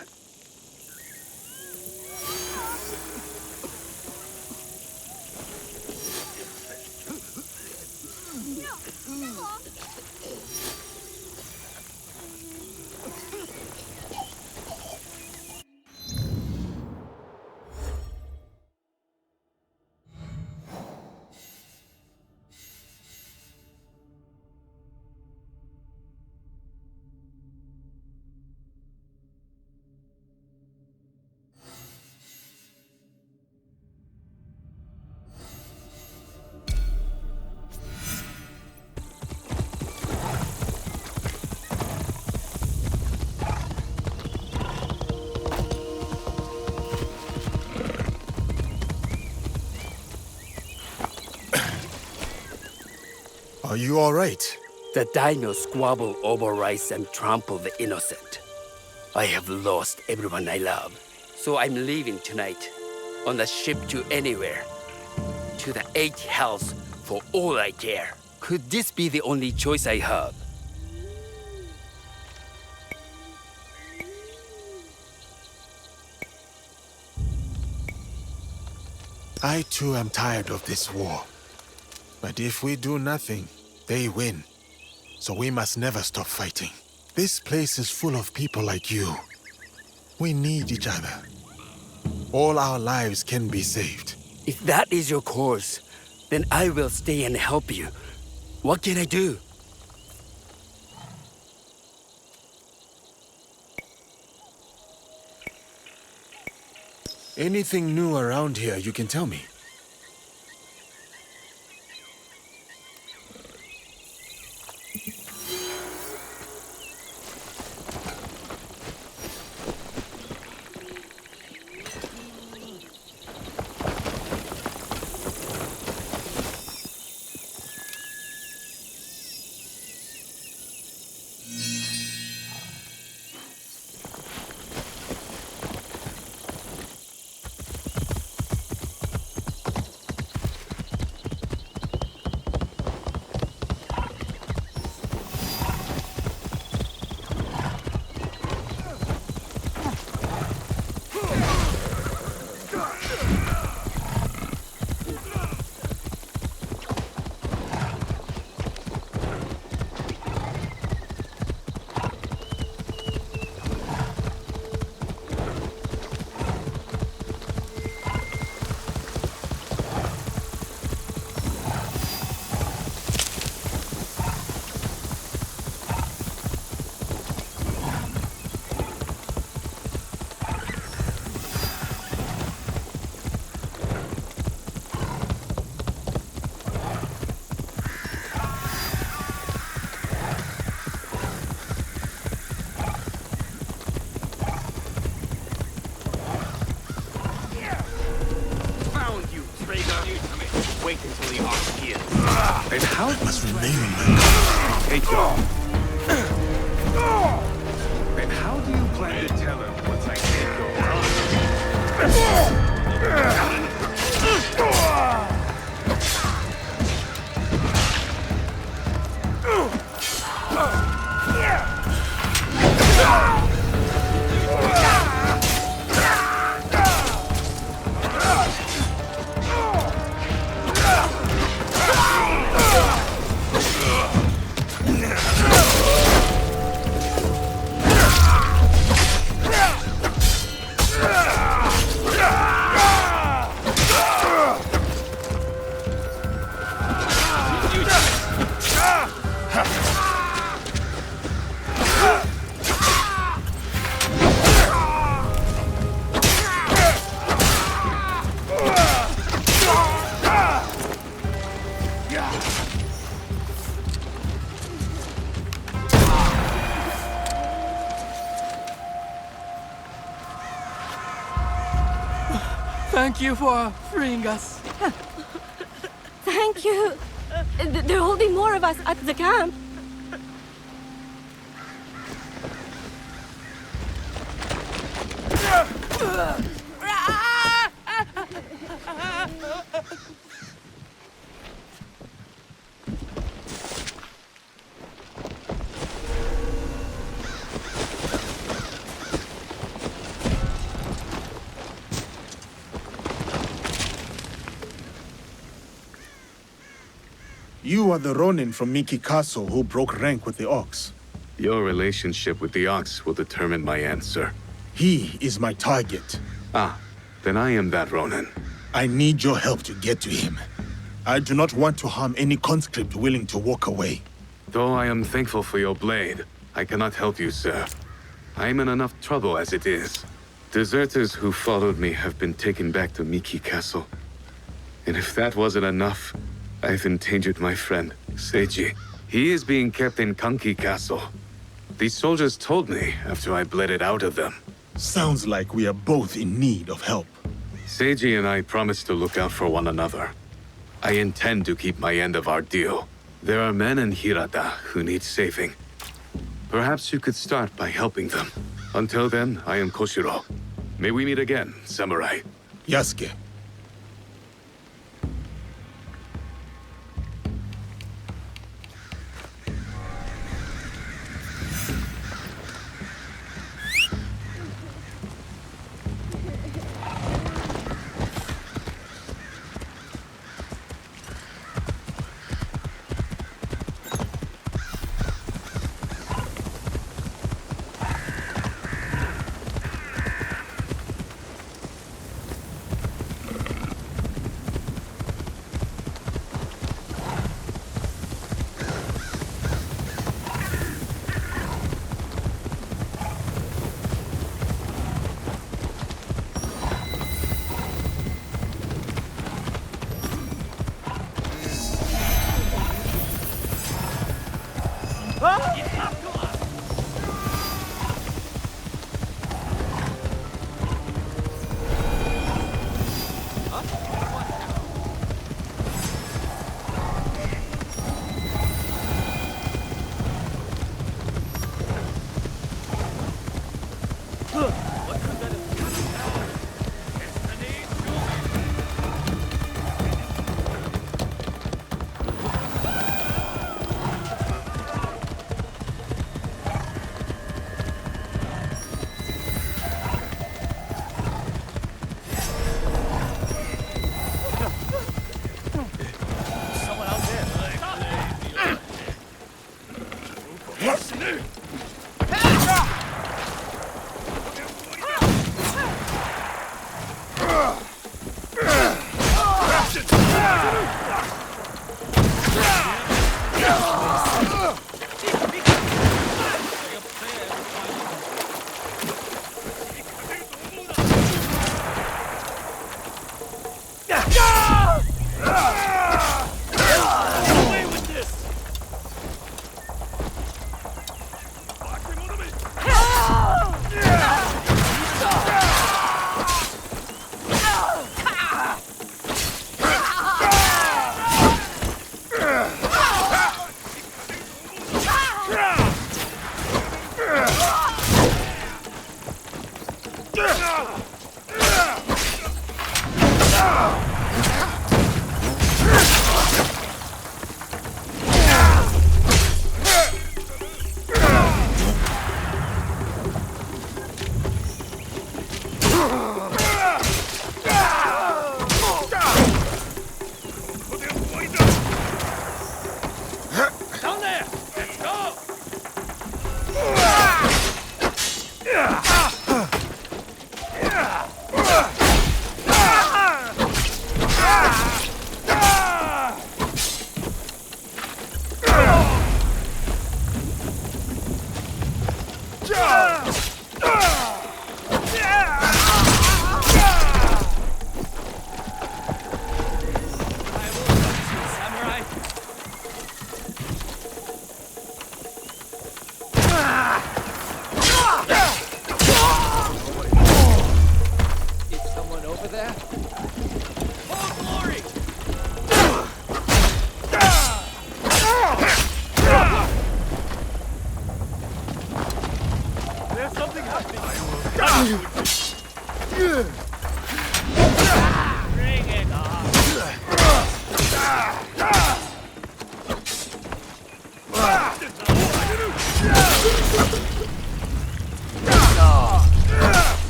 Are you all right? The daimyo squabble over rice and trample the innocent. I have lost everyone I love, so I'm leaving tonight on a ship to anywhere, to the eight hells for all I care. Could this be the only choice I have? I too am tired of this war. But if we do nothing, they win. So we must never stop fighting. This place is full of people like you. We need each other. All our lives can be saved. If that is your course, then I will stay and help you. What can I do? Anything new around here, you can tell me. Wait until the arc heals. And how it must remain in my Take off. And how do you plan to tell him once I take Thank you for freeing us. Thank you. There will be more of us at the camp. You are the Ronin from Miki Castle who broke rank with the Ox. Your relationship with the Ox will determine my answer. He is my target. Ah, then I am that Ronin. I need your help to get to him. I do not want to harm any conscript willing to walk away. Though I am thankful for your blade, I cannot help you, sir. I am in enough trouble as it is. Deserters who followed me have been taken back to Miki Castle. And if that wasn't enough, I've endangered my friend, Seiji. He is being kept in Kanki Castle. These soldiers told me after I bled it out of them. Sounds like we are both in need of help. Seiji and I promised to look out for one another. I intend to keep my end of our deal. There are men in Hirata who need saving. Perhaps you could start by helping them. Until then, I am Koshiro. May we meet again, samurai. Yasuke.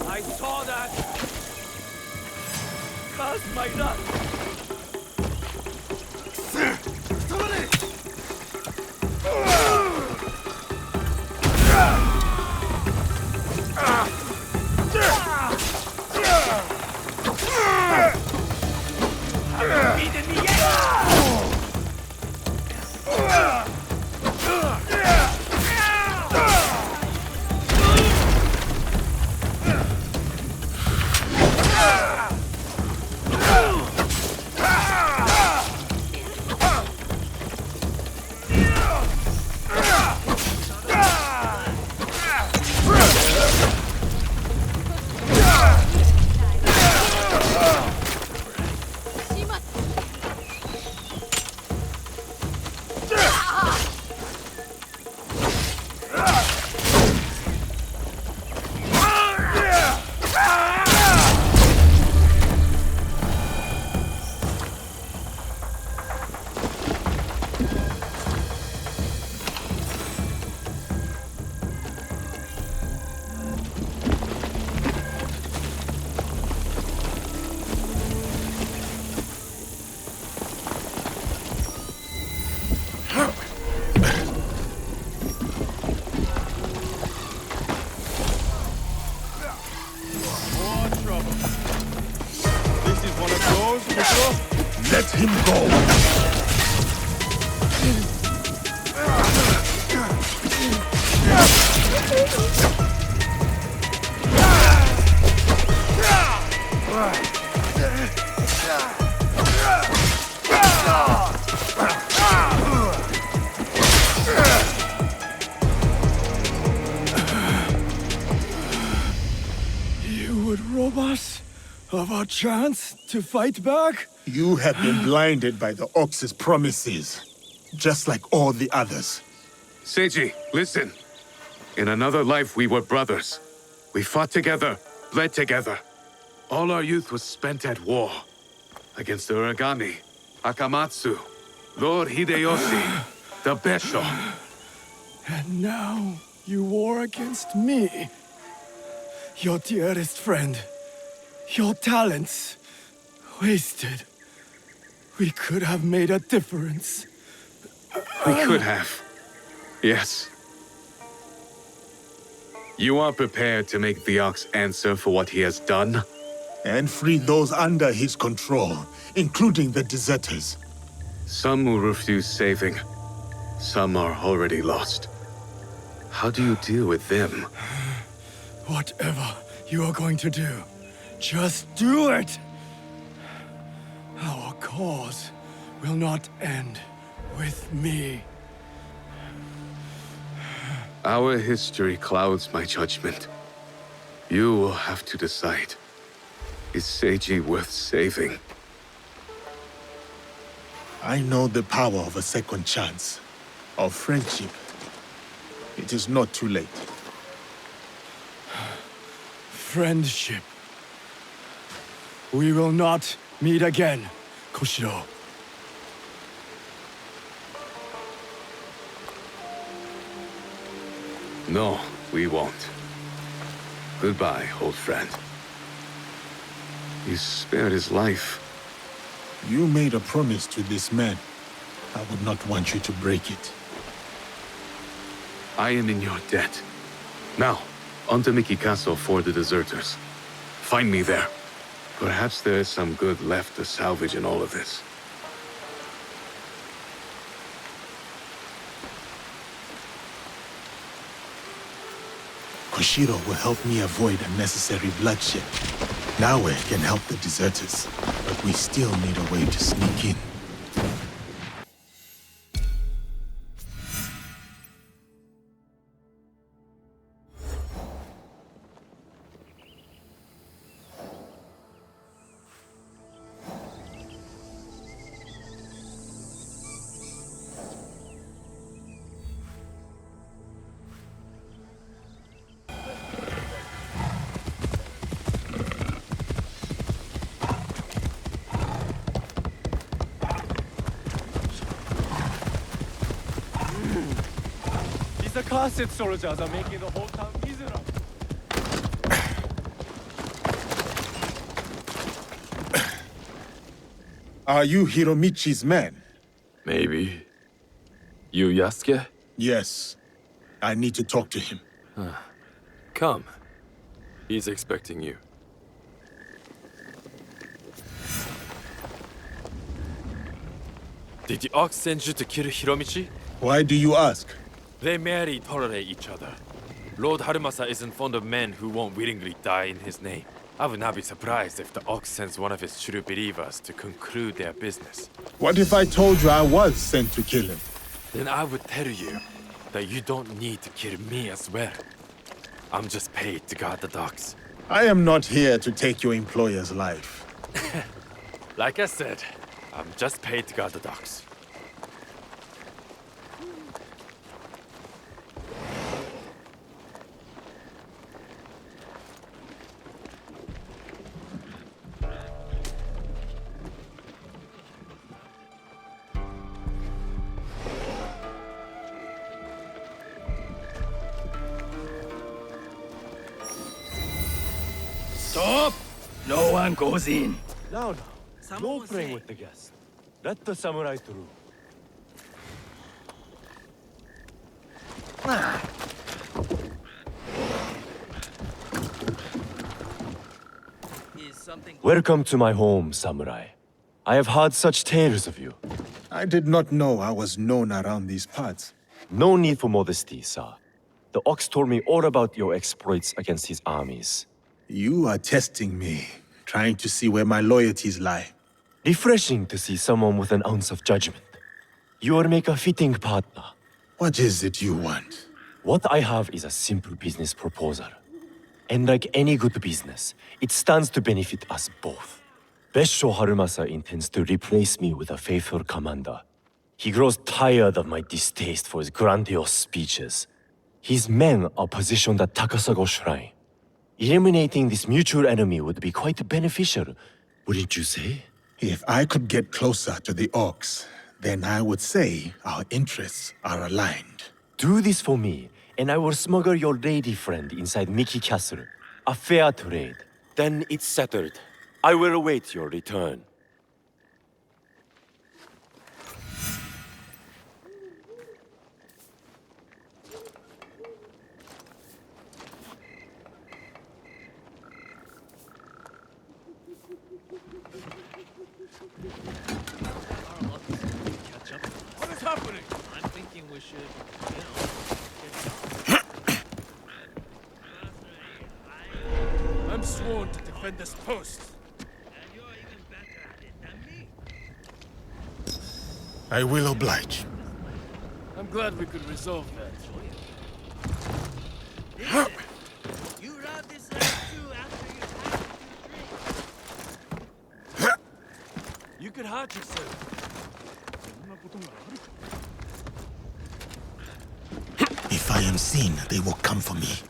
I saw that! Cast my nut! Beaten me yet! Let him go! You would rob us of our chance to fight back? You have been blinded by the Ox's promises, just like all the others. Seiji, listen. In another life, we were brothers. We fought together, bled together. All our youth was spent at war. Against the Origami, Akamatsu, Lord Hideyoshi, the Besho. And now you war against me. Your dearest friend. Your talents. Wasted. We could have made a difference. We could have. Yes. You are prepared to make the Ox answer for what he has done? And free those under his control, including the deserters. Some will refuse saving. Some are already lost. How do you deal with them? Whatever you are going to do, just do it! Our cause will not end with me. Our history clouds my judgment. You will have to decide. Is Seiji worth saving? I know the power of a second chance, of friendship. It is not too late. Friendship. We will not meet again, Koshiro. No, we won't. Goodbye, old friend. You spared his life. You made a promise to this man. I would not want you to break it. I am in your debt. Now, on to Miki Castle for the deserters. Find me there. Perhaps there is some good left to salvage in all of this. Koshiro will help me avoid unnecessary bloodshed. Naoe can help the deserters, but we still need a way to sneak in. The cursed soldiers are making the whole town miserable. Are you Hiromichi's man? Maybe. You Yasuke? Yes. I need to talk to him. Come. He's expecting you. Did the Ox send you to kill Hiromichi? Why do you ask? They merely tolerate each other. Lord Harumasa isn't fond of men who won't willingly die in his name. I would not be surprised if the Ox sends one of his true believers to conclude their business. What if I told you I was sent to kill him? Then I would tell you that you don't need to kill me as well. I'm just paid to guard the docks. I am not here to take your employer's life. Like I said, I'm just paid to guard the docks. Stop! No one goes in. No. No playing with the guests. Let the samurai through. Welcome to my home, samurai. I have heard such tales of you. I did not know I was known around these parts. No need for modesty, sir. The Ox told me all about your exploits against his armies. You are testing me, trying to see where my loyalties lie. Refreshing to see someone with an ounce of judgment. You will make a fitting partner. What is it you want? What I have is a simple business proposal. And like any good business, it stands to benefit us both. Besho Harumasa intends to replace me with a faithful commander. He grows tired of my distaste for his grandiose speeches. His men are positioned at Takasago Shrine. Eliminating this mutual enemy would be quite beneficial, wouldn't you say? If I could get closer to the orcs, then I would say our interests are aligned. Do this for me, and I will smuggle your lady friend inside Mickey Castle. A fair trade. Then it's settled. I will await your return. What is happening? I'm thinking we should, I'm sworn to defend this post. I will oblige. I'm glad we could resolve that. You robbed this land too after you You could hide yourself. If I am seen, they will come for me.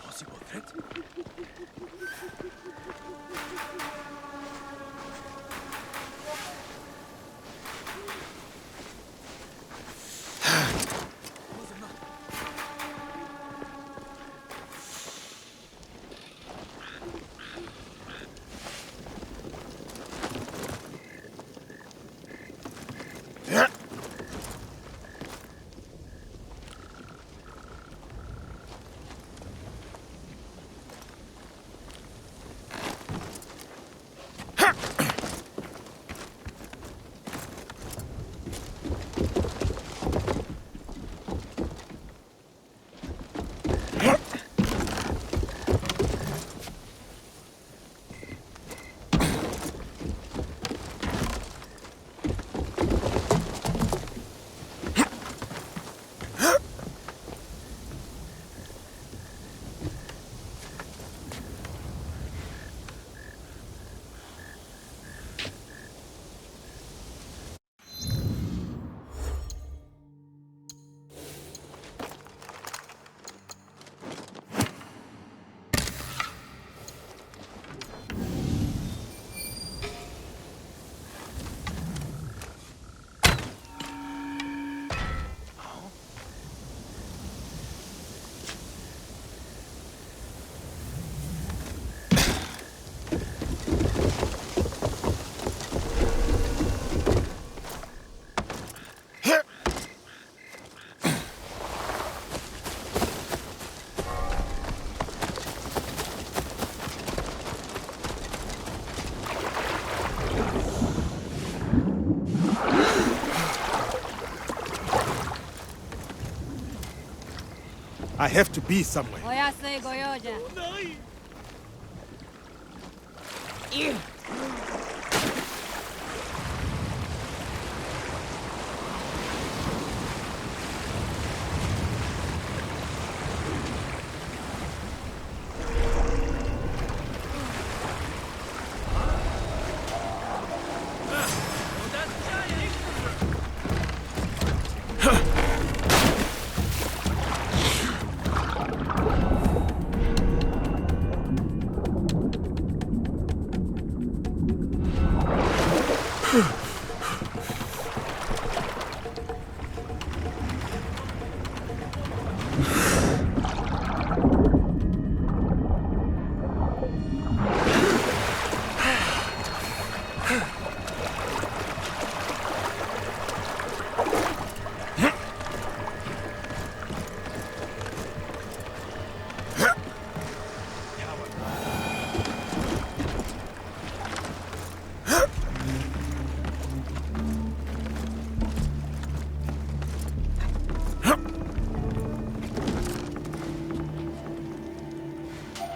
Possible threat? I have to be somewhere.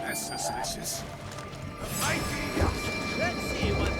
That's suspicious. Let's see what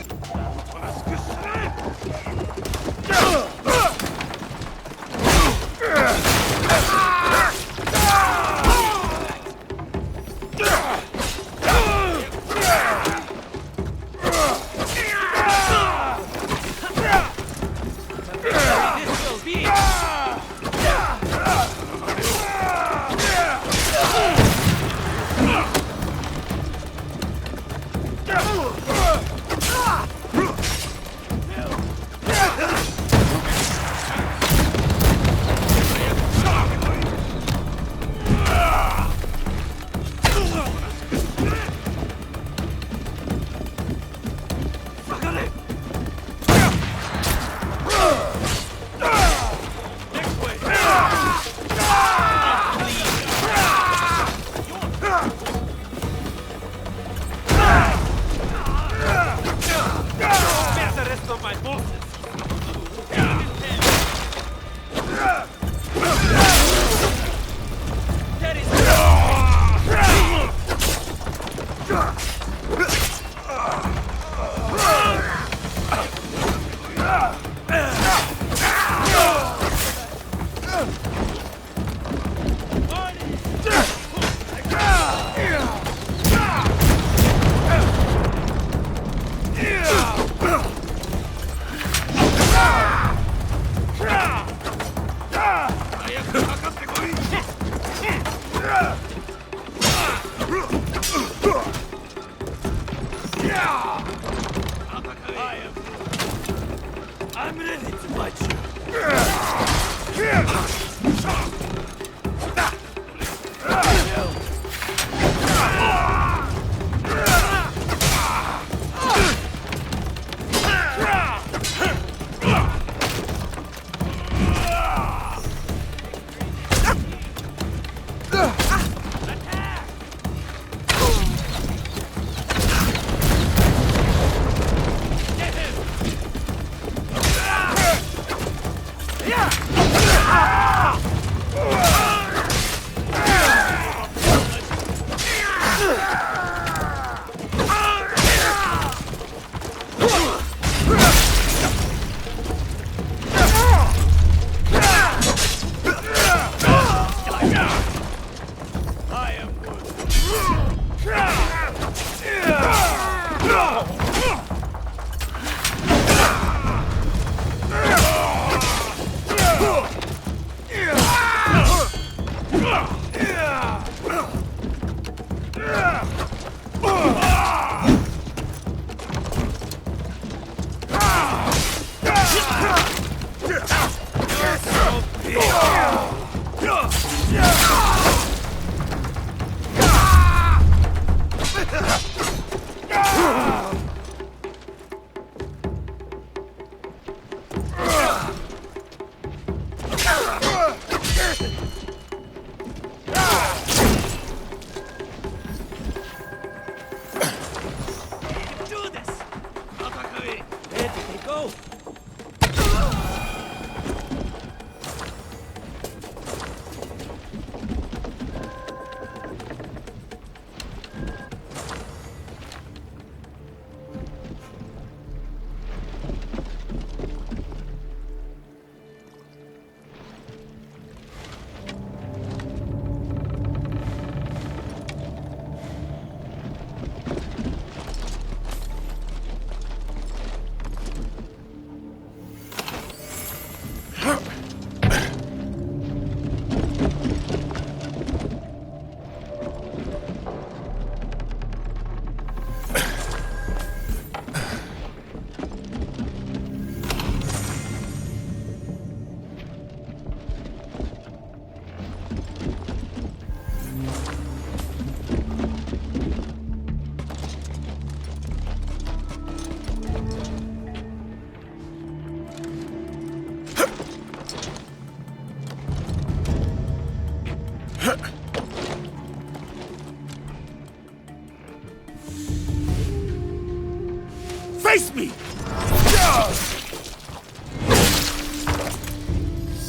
Face me!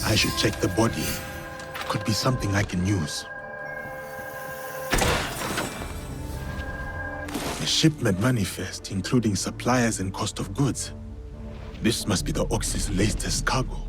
I should check the body. Could be something I can use. A shipment manifest, including suppliers and cost of goods. This must be the Ox's latest cargo.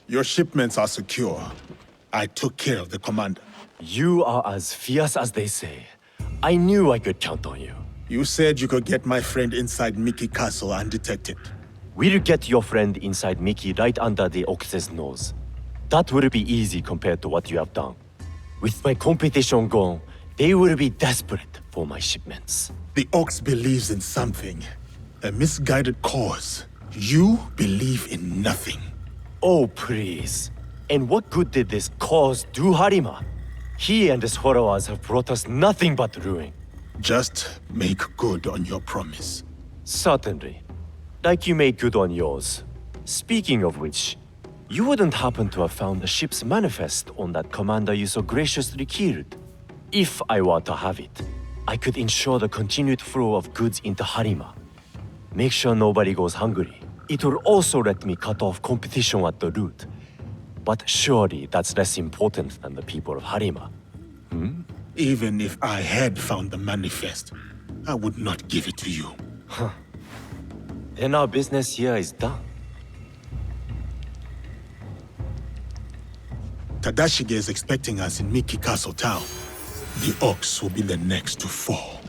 Your shipments are secure. I took care of the commander. You are as fierce as they say. I knew I could count on you. You said you could get my friend inside Mickey Castle undetected. We'll get your friend inside Mickey right under the Ox's nose. That will be easy compared to what you have done. With my competition gone, they will be desperate for my shipments. The Ox believes in something. A misguided cause. You believe in nothing. Oh, please. And what good did this cause do Harima? He and his followers have brought us nothing but ruin. Just make good on your promise. Certainly. Like you made good on yours. Speaking of which, you wouldn't happen to have found the ship's manifest on that commander you so graciously killed. If I were to have it, I could ensure the continued flow of goods into Harima. Make sure nobody goes hungry. It will also let me cut off competition at the root. But surely that's less important than the people of Harima. Even if I had found the manifest, I would not give it to you. Huh. Then our business here is done. Tadashige is expecting us in Miki Castle Town. The Ox will be the next to fall.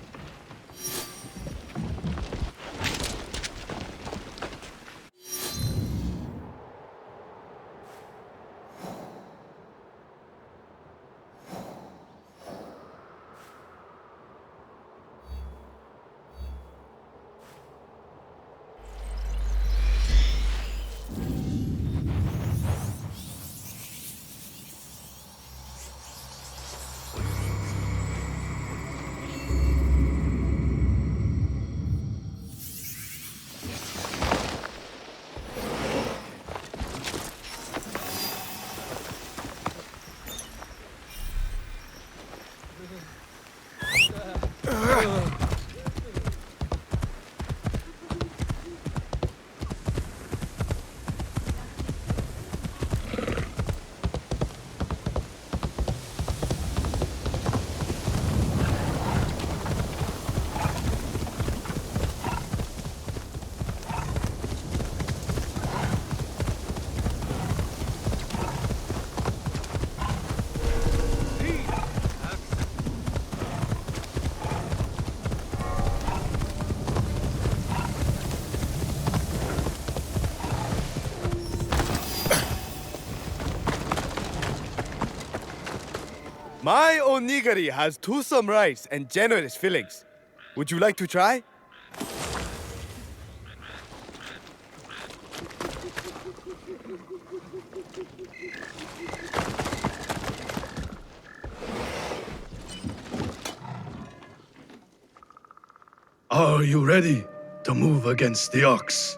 My onigiri has toothsome rice and generous fillings. Would you like to try? Are you ready to move against the ox?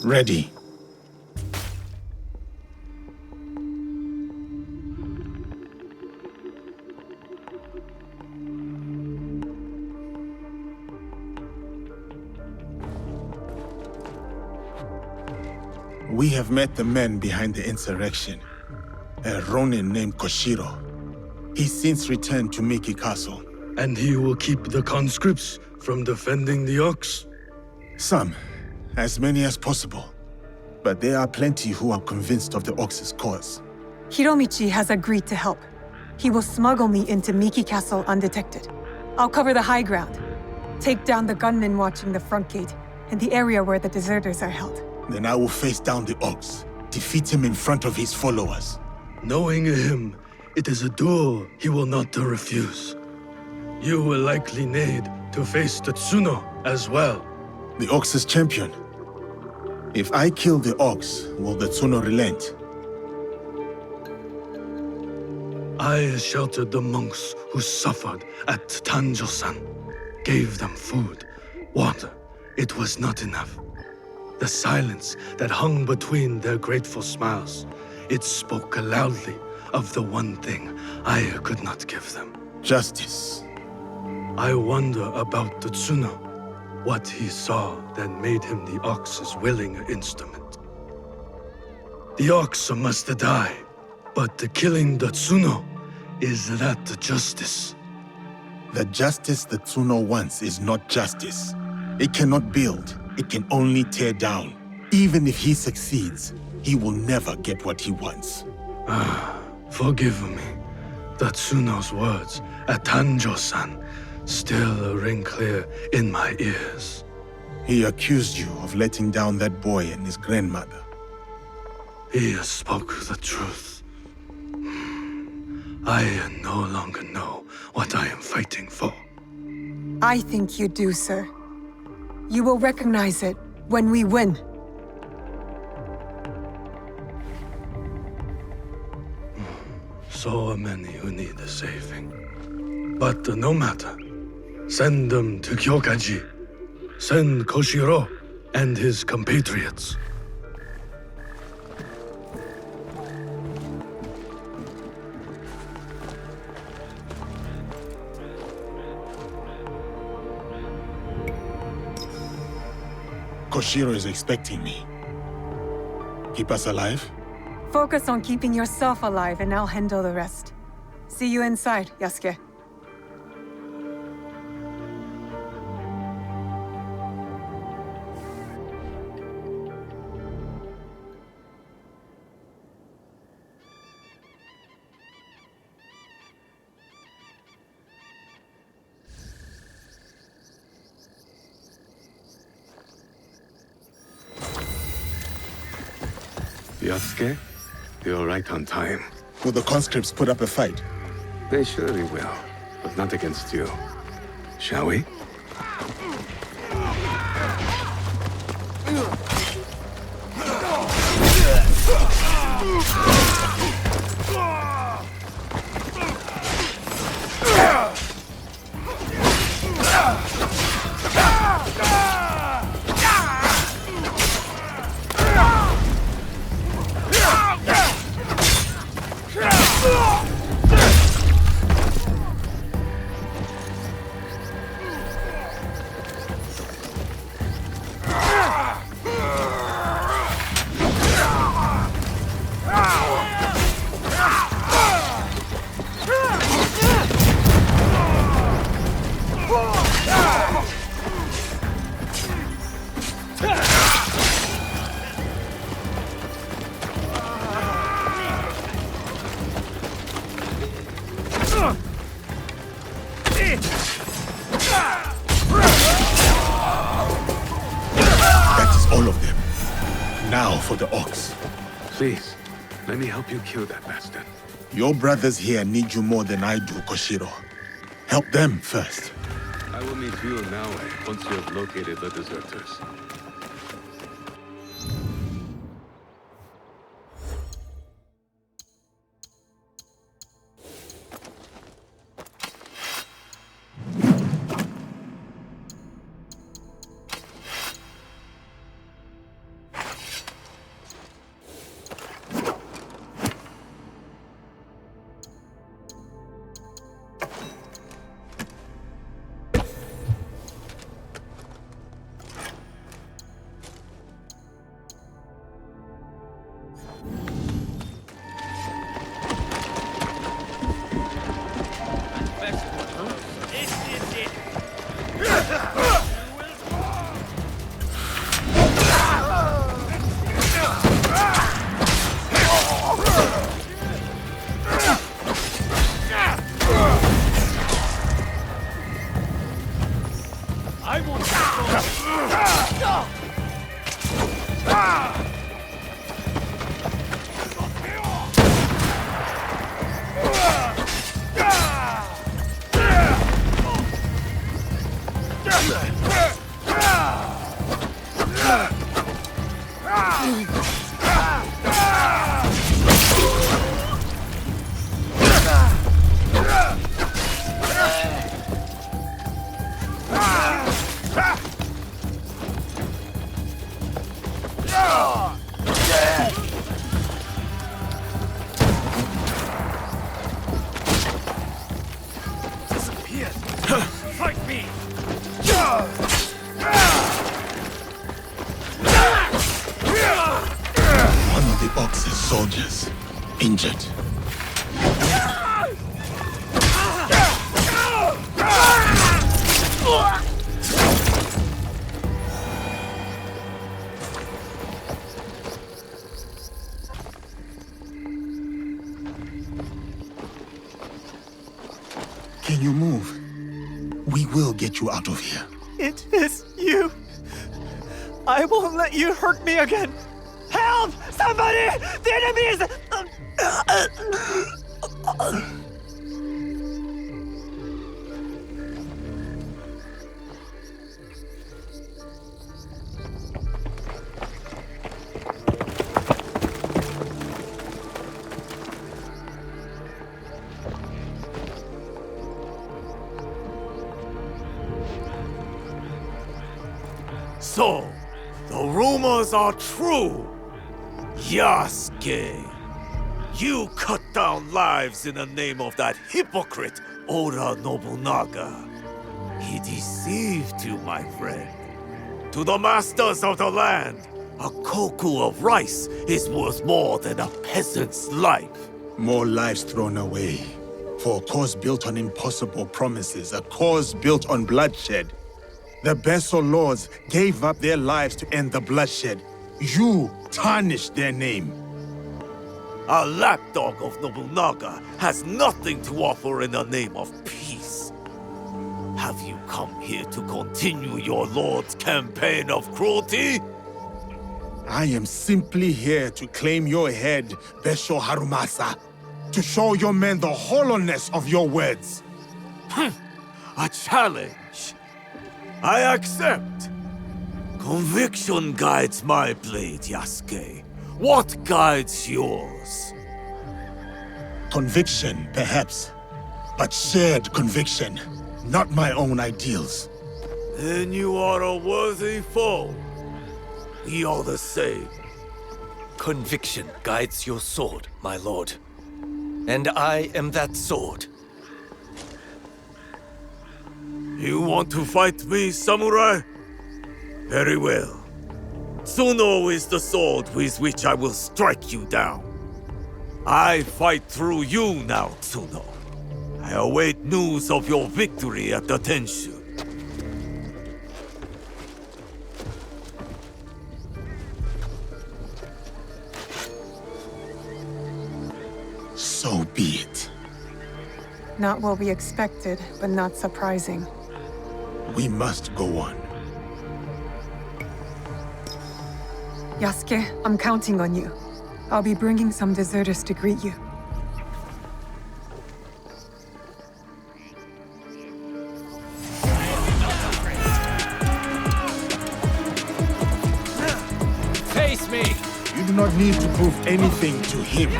Ready. We have met the men behind the insurrection. A Ronin named Koshiro. He's since returned to Miki Castle. And he will keep the conscripts from defending the ox? Some. As many as possible. But there are plenty who are convinced of the ox's cause. Hiromichi has agreed to help. He will smuggle me into Miki Castle undetected. I'll cover the high ground. Take down the gunmen watching the front gate and the area where the deserters are held. Then I will face down the ox, defeat him in front of his followers. Knowing him, it is a duel he will not refuse. You will likely need to face Tsuno as well. The ox's champion. If I kill the ox, will the Tsuno relent? I sheltered the monks who suffered at Tanjo-san. Gave them food, water. It was not enough. The silence that hung between their grateful smiles, it spoke loudly of the one thing I could not give them. Justice. I wonder about the Tsuno, what he saw that made him the ox's willing instrument. The ox must die, but the killing the Tsuno, is that justice? The justice the Tsuno wants is not justice. It cannot build. It can only tear down. Even if he succeeds, he will never get what he wants. Forgive me. The Tsuno's words at Tanjo-san still ring clear in my ears. He accused you of letting down that boy and his grandmother. He spoke the truth. I no longer know what I am fighting for. I think you do, sir. You will recognize it when we win. So many who need saving. But no matter. Send them to Kyokaji. Send Koshiro and his compatriots. Koshiro is expecting me. Keep us alive? Focus on keeping yourself alive and I'll handle the rest. See you inside, Yasuke. Yasuke, you're right on time. Will the conscripts put up a fight? They surely will, but not against you. Shall we? Now for the ox. Please, let me help you kill that bastard. Your brothers here need you more than I do, Koshiro. Help them first. I will meet you now once you have located the deserters. Fight me! One of the Ox's soldiers, injured. Can you move? We will get you out of here. It is you. I won't let you hurt me again. Help! Somebody! The enemy is... So, the rumors are true. Yasuke, you cut down lives in the name of that hypocrite Oda Nobunaga. He deceived you, my friend. To the masters of the land, a koku of rice is worth more than a peasant's life. More lives thrown away. For a cause built on impossible promises, a cause built on bloodshed. The Besso lords gave up their lives to end the bloodshed. You tarnished their name. A lapdog of Nobunaga has nothing to offer in the name of peace. Have you come here to continue your lord's campaign of cruelty? I am simply here to claim your head, Besho Harumasa. To show your men the hollowness of your words. A challenge. I accept. Conviction guides my blade, Yasuke. What guides yours? Conviction, perhaps. But shared conviction, not my own ideals. Then you are a worthy foe. We are the same. Conviction guides your sword, my lord. And I am that sword. You want to fight me, samurai? Very well. Tsuno is the sword with which I will strike you down. I fight through you now, Tsuno. I await news of your victory at the Tenshu. So be it. Not what we expected, but not surprising. We must go on. Yasuke, I'm counting on you. I'll be bringing some deserters to greet you. Face me! You do not need to prove anything to him.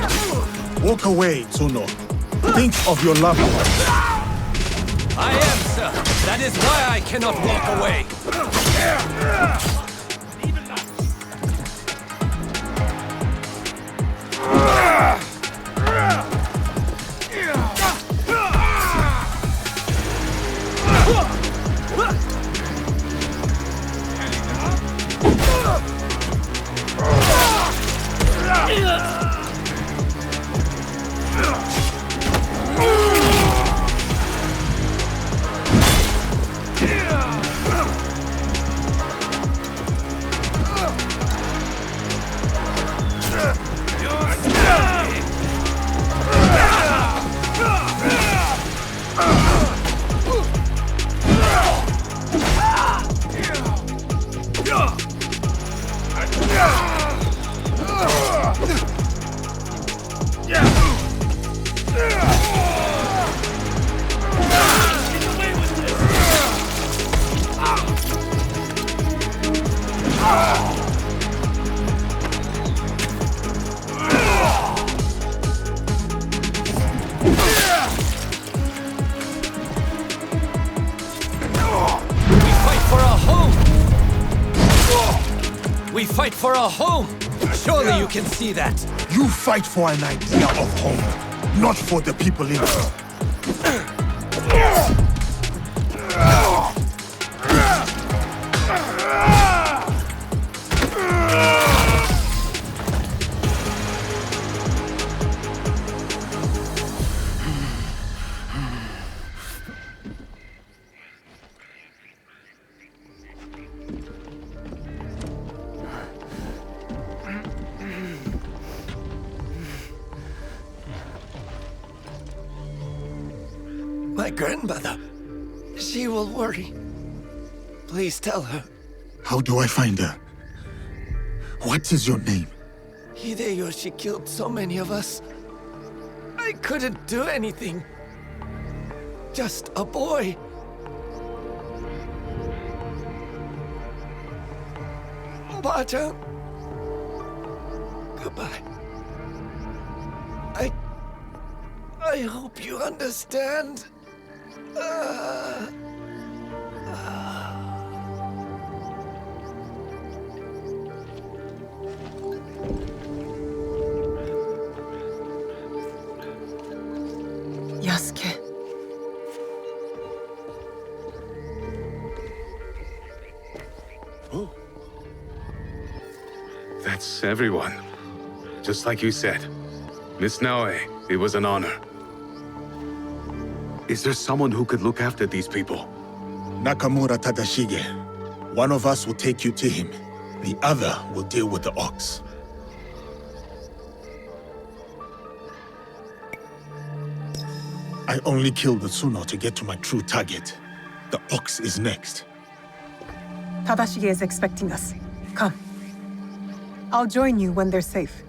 Walk away, Tsuno. Think of your loved ones. I am, sir. That is why I cannot walk away. fight for a home! Surely you can see that! You fight for an idea of home, not for the people in it. My grandmother. She will worry. Please tell her. How do I find her? What is your name? Hideyoshi killed so many of us. I couldn't do anything. Just a boy. Oba-chan. Goodbye. I hope you understand. Yasuke. That's everyone. Just like you said. Miss Naoe, it was an honor. Is there someone who could look after these people? Nakamura Tadashige. One of us will take you to him. The other will deal with the ox. I only killed the Tsuno to get to my true target. The ox is next. Tadashige is expecting us. Come. I'll join you when they're safe.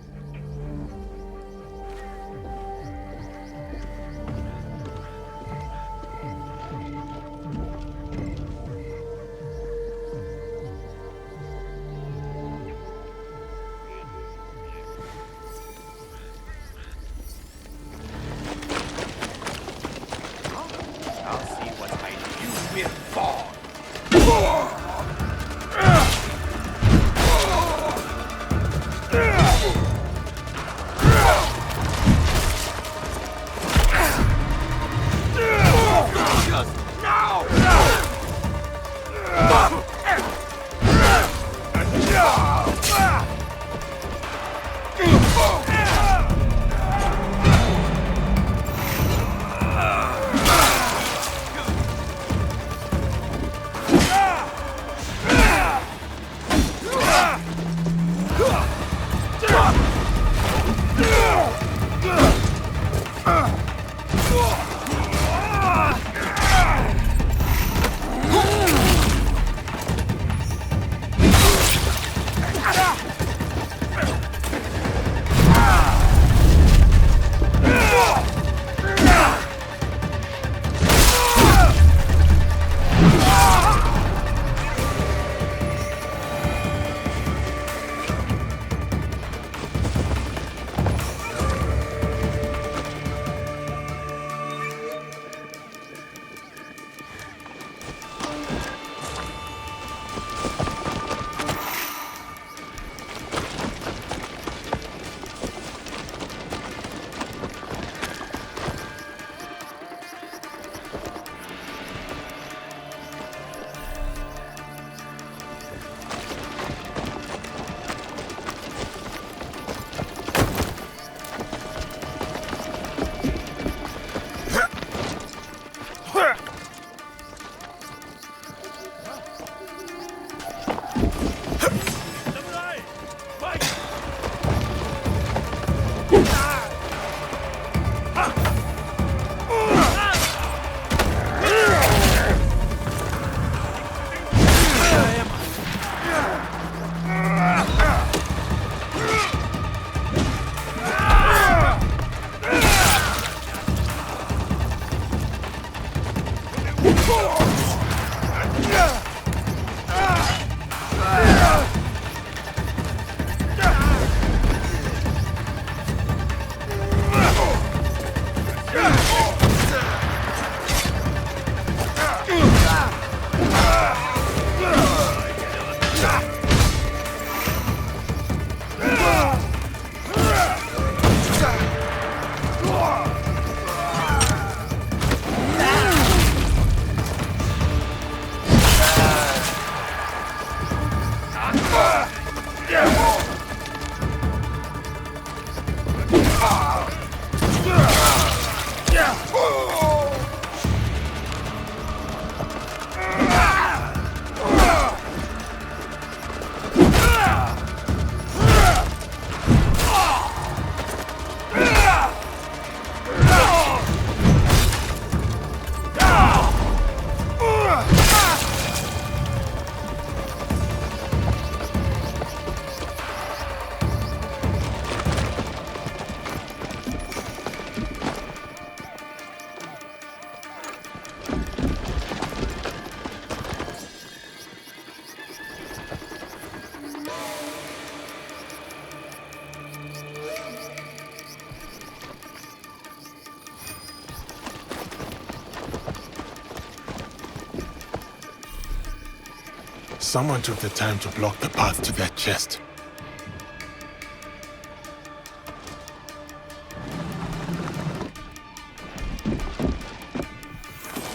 Someone took the time to block the path to that chest.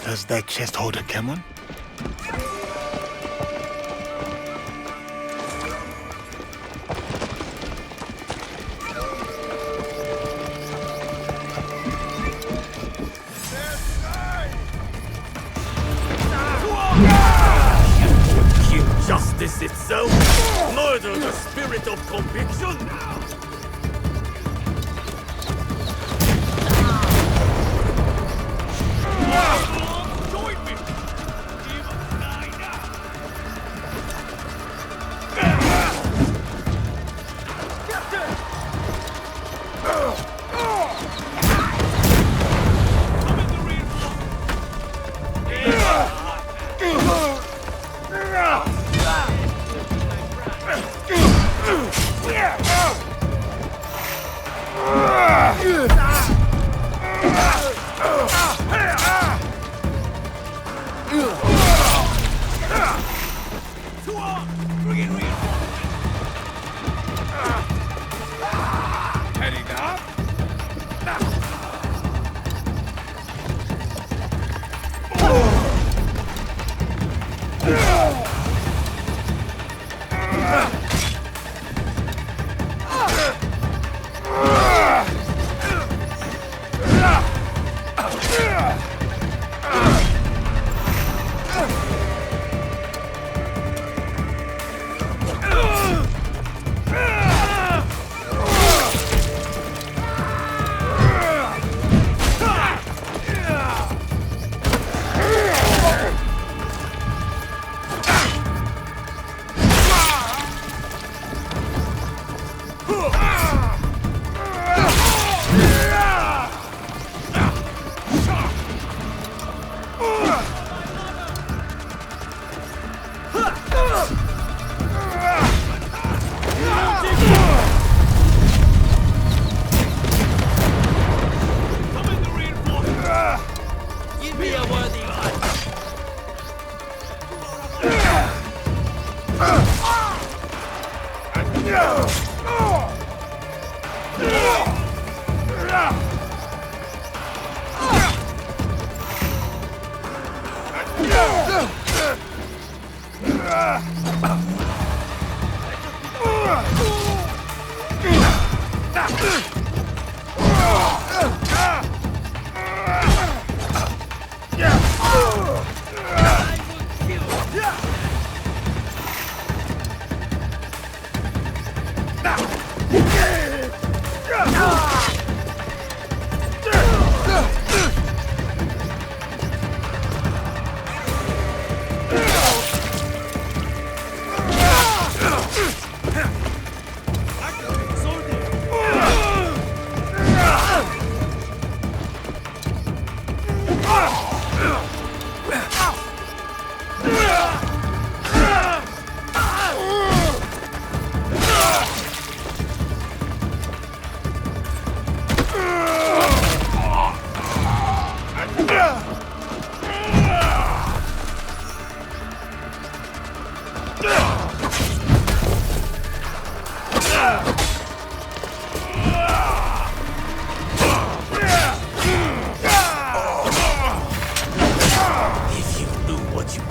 Does that chest hold a Kemon? Justice itself? Murder the spirit of conviction? Join me!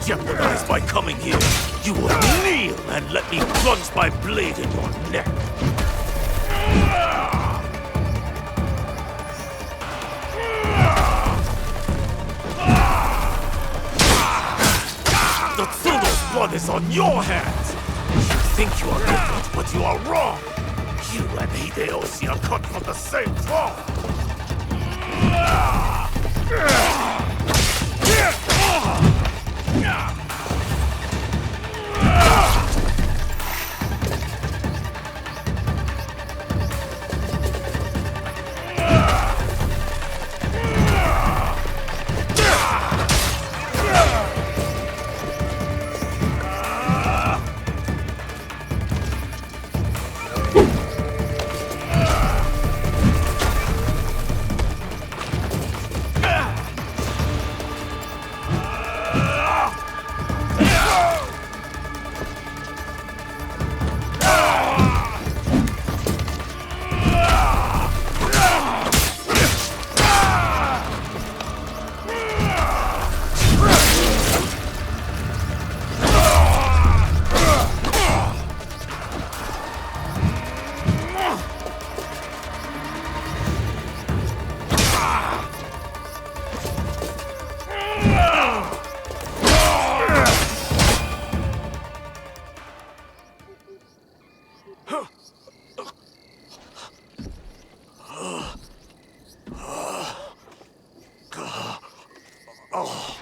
Jeopardized by coming here, you will kneel and let me plunge my blade in your neck. your hands! You think you are different, but you are wrong! You and Hideyoshi are cut from the same cloth!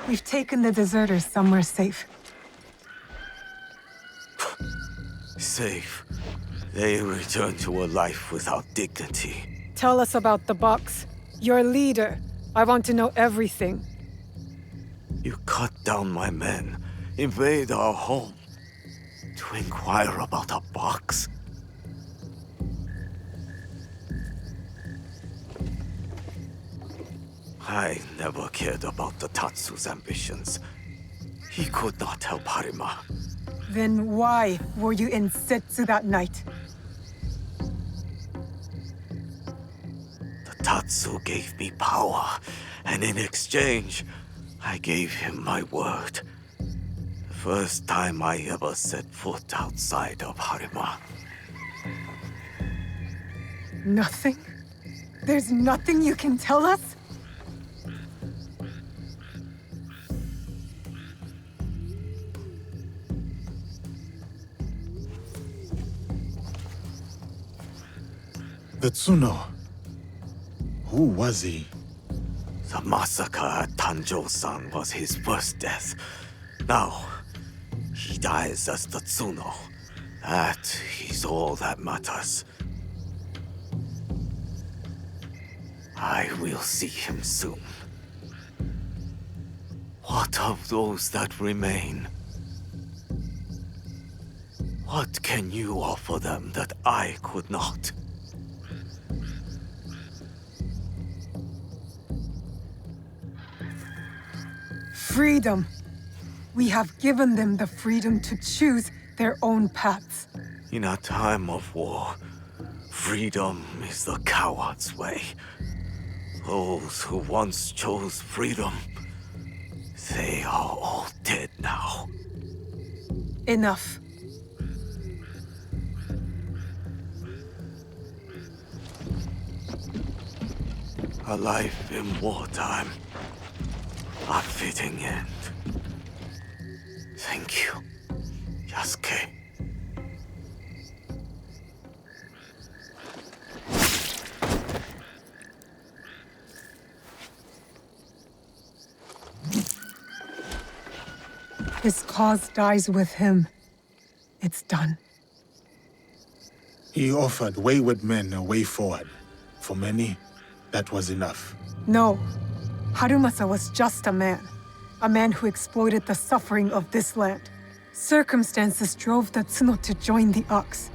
We've taken the deserters somewhere safe. Safe. They return to a life without dignity. Tell us about the box. Your leader. I want to know everything. You cut down my men, invade our home, to inquire about a box? I never cared about the Tatsu's ambitions. He could not help Harima. Then why were you in Setsu that night? The Tatsu gave me power, and in exchange, I gave him my word. The first time I ever set foot outside of Harima. Nothing? There's nothing you can tell us? The Tsuno. Who was he? The massacre at Tanjo-san was his first death. Now, he dies as the Tsuno. That is all that matters. I will see him soon. What of those that remain? What can you offer them that I could not? Freedom. We have given them the freedom to choose their own paths. In a time of war, freedom is the coward's way. Those who once chose freedom, they are all dead now. Enough. A life in wartime. A fitting end. Thank you, Yasuke. His cause dies with him. It's done. He offered wayward men a way forward. For many, that was enough. No. Harumasa was just a man who exploited the suffering of this land. Circumstances drove the Tsuno to join the Ox.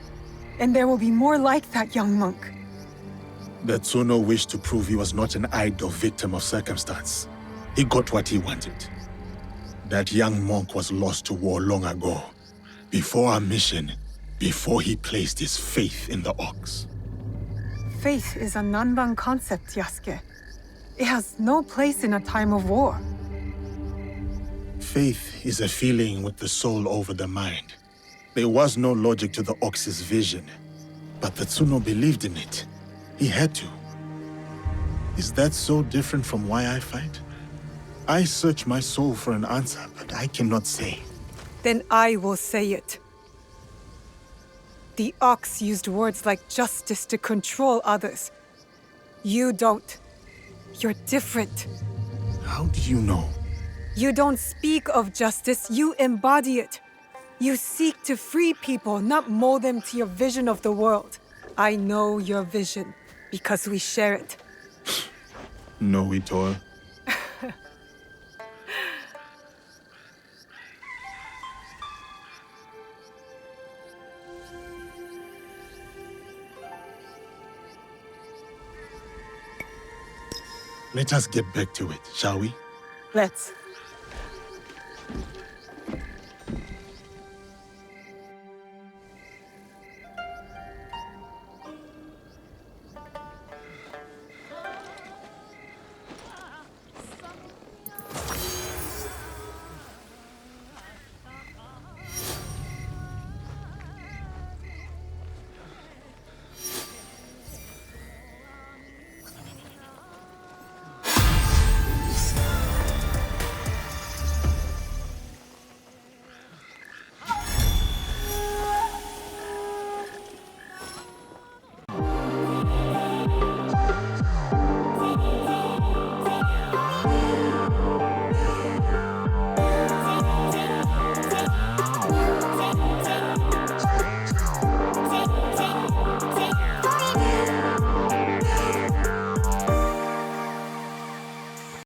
And there will be more like that young monk. The Tsuno wished to prove he was not an idle victim of circumstance. He got what he wanted. That young monk was lost to war long ago. Before our mission, before he placed his faith in the Ox. Faith is a Nanban concept, Yasuke. It has no place in a time of war. Faith is a feeling with the soul over the mind. There was no logic to the Ox's vision, but the Tsuno believed in it. He had to. Is that so different from why I fight? I search my soul for an answer, but I cannot say. then I will say it. The Ox used words like justice to control others. You don't. You're different. How do you know? You don't speak of justice, you embody it. You seek to free people, not mold them to your vision of the world. I know your vision, because we share it. No, we toil. Let us get back to it, shall we? Let's.